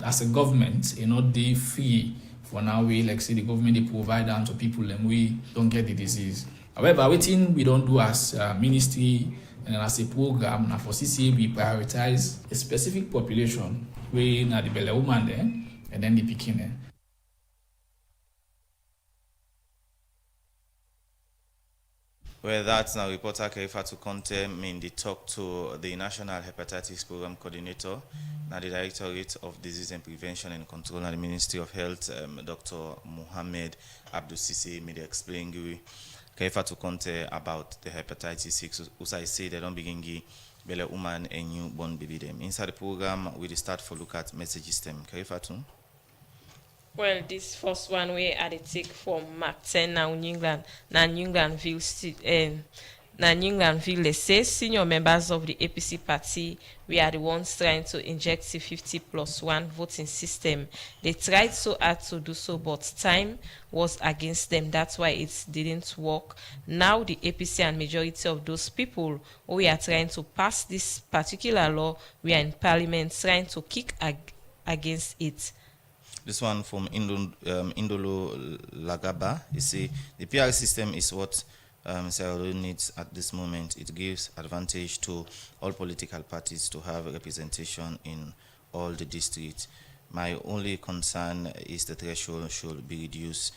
as a government, they free for now. We say the government they provide them to people and we don't get the disease. However, we don't do as a ministry and as a program. Now for CCA we prioritize a specific population where now the belly woman there. And then the pikin. Well, that's now reporter Kaifatu Conte they talk to the National Hepatitis Program Coordinator, now the Directorate of Disease and Prevention and Control at the Ministry of Health, Dr. Mohammed Abdul Sisi, made explain Kaifatu Conte about the hepatitis 6. Also, I say they don't begin Bella woman and newborn baby them. Inside the program, we start for look at messages them. Kaifatu. Well, this first one we had a take from Mark 10 now New England Ville Na Nyingranville, they say senior members of the APC party, we are the ones trying to inject the 50+1 voting system. They tried so hard to do so, but time was against them. That's why it didn't work. Now the APC and majority of those people who we are trying to pass this particular law, we are in parliament trying to kick against it. This one from Indolo Lagaba. You see, the PR system is what Sierra Leone needs at this moment. It gives advantage to all political parties to have representation in all the districts. My only concern is the threshold should be reduced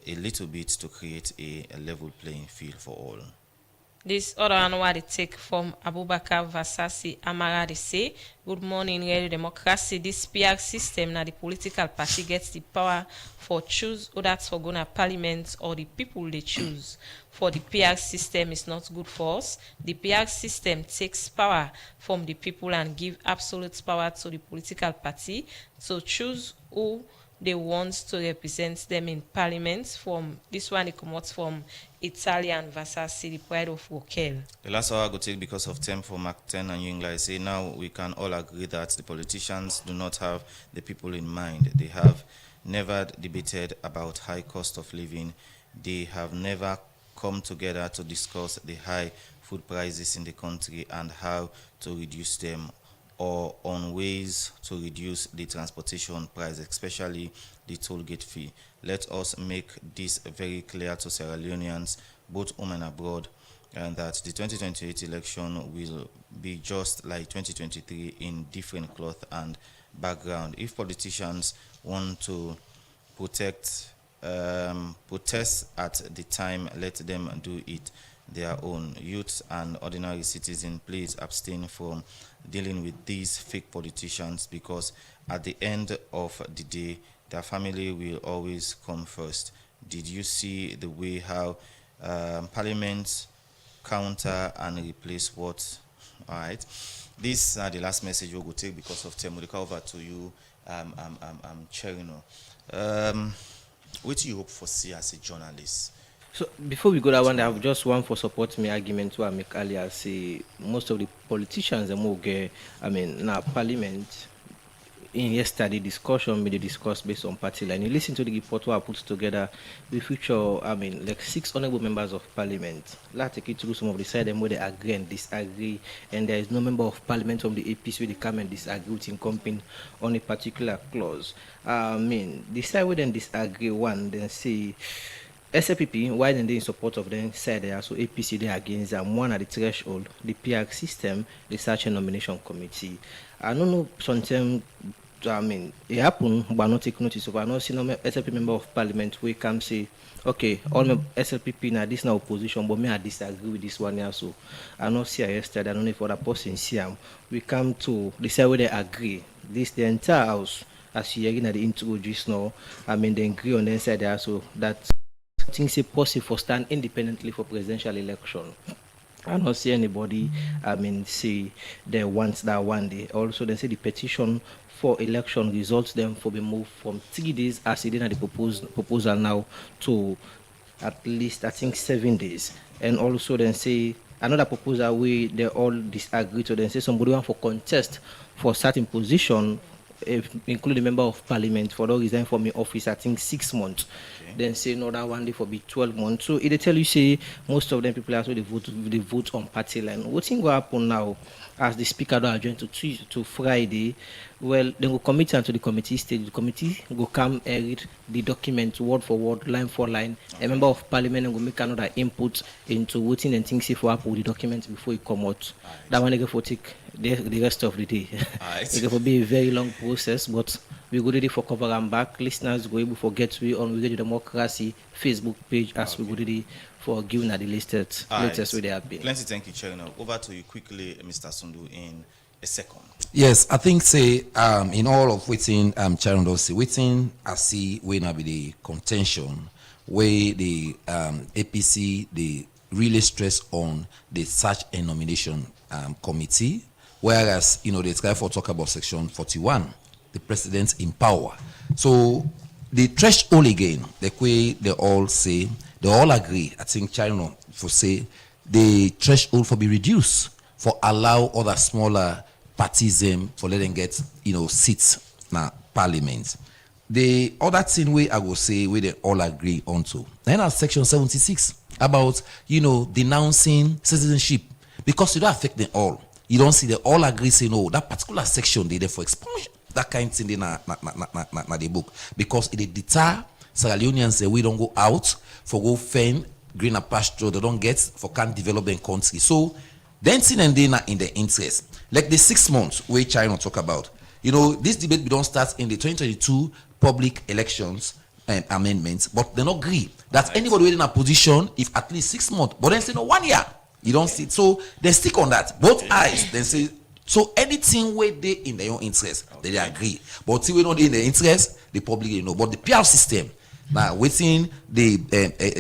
a little bit to create a level playing field for all. This other one what they take from Abubakar Vasasi Amara, they say, good morning, Radio Democracy. This PR system, now the political party gets the power for choose or that's for going to parliament or the people they choose. For the PR system is not good for us. The PR system takes power from the people and give absolute power to the political party to choose who they want to represent them in parliament. From this one, it comes from Italian Vasasi, the pride of Wokel. The last hour I go take because of time for Mark 10 and Yingla. I say now we can all agree that the politicians do not have the people in mind. They have never debated about high cost of living. They have never come together to discuss the high food prices in the country and how to reduce them, or on ways to reduce the transportation price, especially the toll gate fee. Let us make this very clear to Sierra Leoneans, both home and abroad, and that the 2028 election will be just like 2023 in different cloth and background. If politicians want to protest at the time, let them do it their own. Youth and ordinary citizens, please abstain from dealing with these fake politicians, because at the end of the day, their family will always come first. Did you see the way how Parliament counter and replace what? All right. These are the last message we'll go take because of time. We'll come over to you, Cherino. What do you hope for see as a journalist? So before we go that one, I have just one for support me argument to make earlier. Say most of the politicians now parliament in yesterday discussion they discussed based on party line. You listen to the report I put together, we feature like 6 honorable members of parliament. Let's take it through some of the side where they agree and disagree, and there is no member of parliament from the APC where they come and disagree with incumbent on a particular clause. The side where then disagree one, then say SLPP, why then they in support of them side there, so APC they against them. One at the threshold, the PR system, the search and nomination committee. I don't know sometimes it happened, but not take notice of. I know see no SLP member of parliament who come say, okay, all my SLPP now this now opposition, but me I disagree with this one here. So I know see yesterday, I don't know if other person see them. We come to decide where they agree. This the entire house, as you hearing at the intro just now, they agree on the inside there, so that things are possible for stand independently for presidential election. I don't see anybody say they want that one day. Also they say the petition for election results them for be moved from 3 days as it did at the proposal now to at least I think 7 days. And also then say another proposal where they all disagree to, then say somebody want for contest for certain position, including member of parliament, for the resign from the office I think 6 months. Okay. Then say another one day for be 12 months. So it tell you say most of them people also they vote on party line. What thing will happen now as the speaker don't adjourn to Friday? Well, they will commit to the committee stage. The committee will come and read the document word for word, line for line. Okay. A member of parliament will make another input into voting and things if we have the document before it come out. Right. That one they go for take the rest of the day. Right. It will be a very long process, but we go ready for cover and back. Listeners go able to get we on Radio Democracy Facebook page as we go ready for giving the latest where they have been. Plenty, thank you, Cherino. Over to you quickly, Mr. Sundu, in a second. Yes, I think say in all of waiting Cherino say waiting I see when I be the contention where the APC they really stress on the search and nomination committee, whereas they try for talk about section 41, the president in power. So the threshold again, the way they all say, they all agree. I think China for say the threshold for be reduced for allow other smaller parties for let them get seats na parliament. The other thing I will say we they all agree on to. Then our section 76 about denouncing citizenship, because you don't affect them all. You don't see they all agree say no, that particular section they there for expansion. That kind of thing na the book, because it deter Sierra Leoneans say we don't go out for go fend greener pasture they don't get for can't develop their country. So then thing and then in their interest. Like the 6 months we China talk about. This debate we don't start in the 2022 public elections and amendments, but they not agree that anybody in a position if at least 6 months, but then say no 1 year. You don't see it. So they stick on that. Both eyes then say so anything where they in their own interest, they agree. But see we not in their interest, the public But the PR system now within the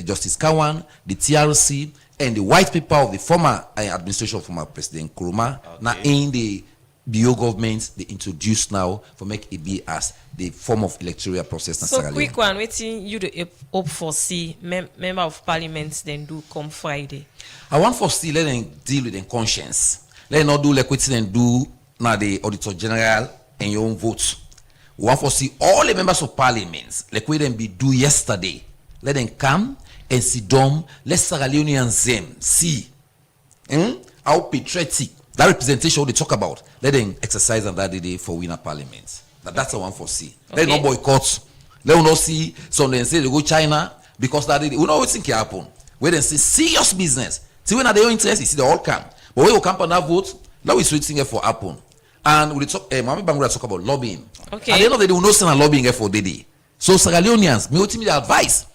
Justice Kawan, the TRC, and the white paper of the former administration of former President Nkrumah, now in the BO government, they introduce now for make it be as the form of electoral process. So quick one, waiting you to hope for see member of parliament then do come Friday. I want for see let them deal with their conscience. Let them not do like what them do now the Auditor General and your own votes. We want for see all the members of parliament like what them be do yesterday. Let them come and sit down. Let Sierra Leoneans see how patriotic that representation they talk about. Let them exercise on that day for winner parliament. That's the one for see. Let them not boycott. Let them not see some them say they go China because that day we know what think can happen. Where they say serious business. See when are their own interest, you see they all come. But when you come on that vote, now we switch thing for happen. And we talk Mohamed Bangura talk about lobbying. Okay. At the end of the day, we know send a lobbying for the day. So Sierra Leoneans, me ultimately advice.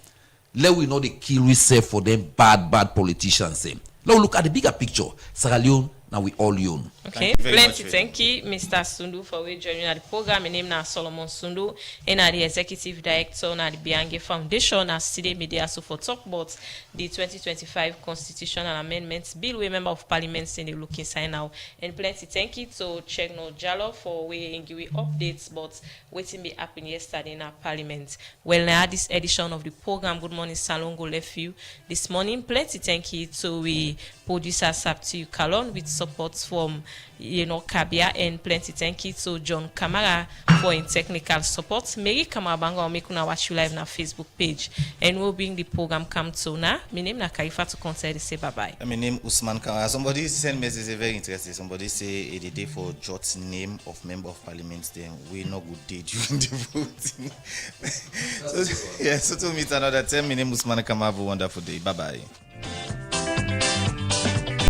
Let we know the kill we say for them bad politicians. Now look at the bigger picture. Sierra Leone, now we all own. Okay, plenty. Thank you, Mr. Sundu, for joining the program. My name is Solomon Sundu, and I'm the Executive Director of the Biange Foundation. As today, media so for talk about the 2025 Constitutional Amendments Bill. We member of Parliament in the looking sign now. And plenty. Thank you to check no Jalo for we give updates, but waiting be happening yesterday in our Parliament. Well, now this edition of the program, Good Morning Salongo left you this morning. Plenty. Thank you to we producer Sapti Kalon with support from Kabia, and plenty thank you to John Kamara for in technical support. Mary Kamabanga will make una watch you live on our Facebook page, and we'll bring the program come to now. My name is Kaifa to concern say bye bye. My name Usman Kamara. Somebody sent message very interesting. Somebody say it the day for Jot's name of member of parliament. Then we not good day during the voting. So to meet another time. My name Usman Kamara. Have a wonderful day. Bye bye.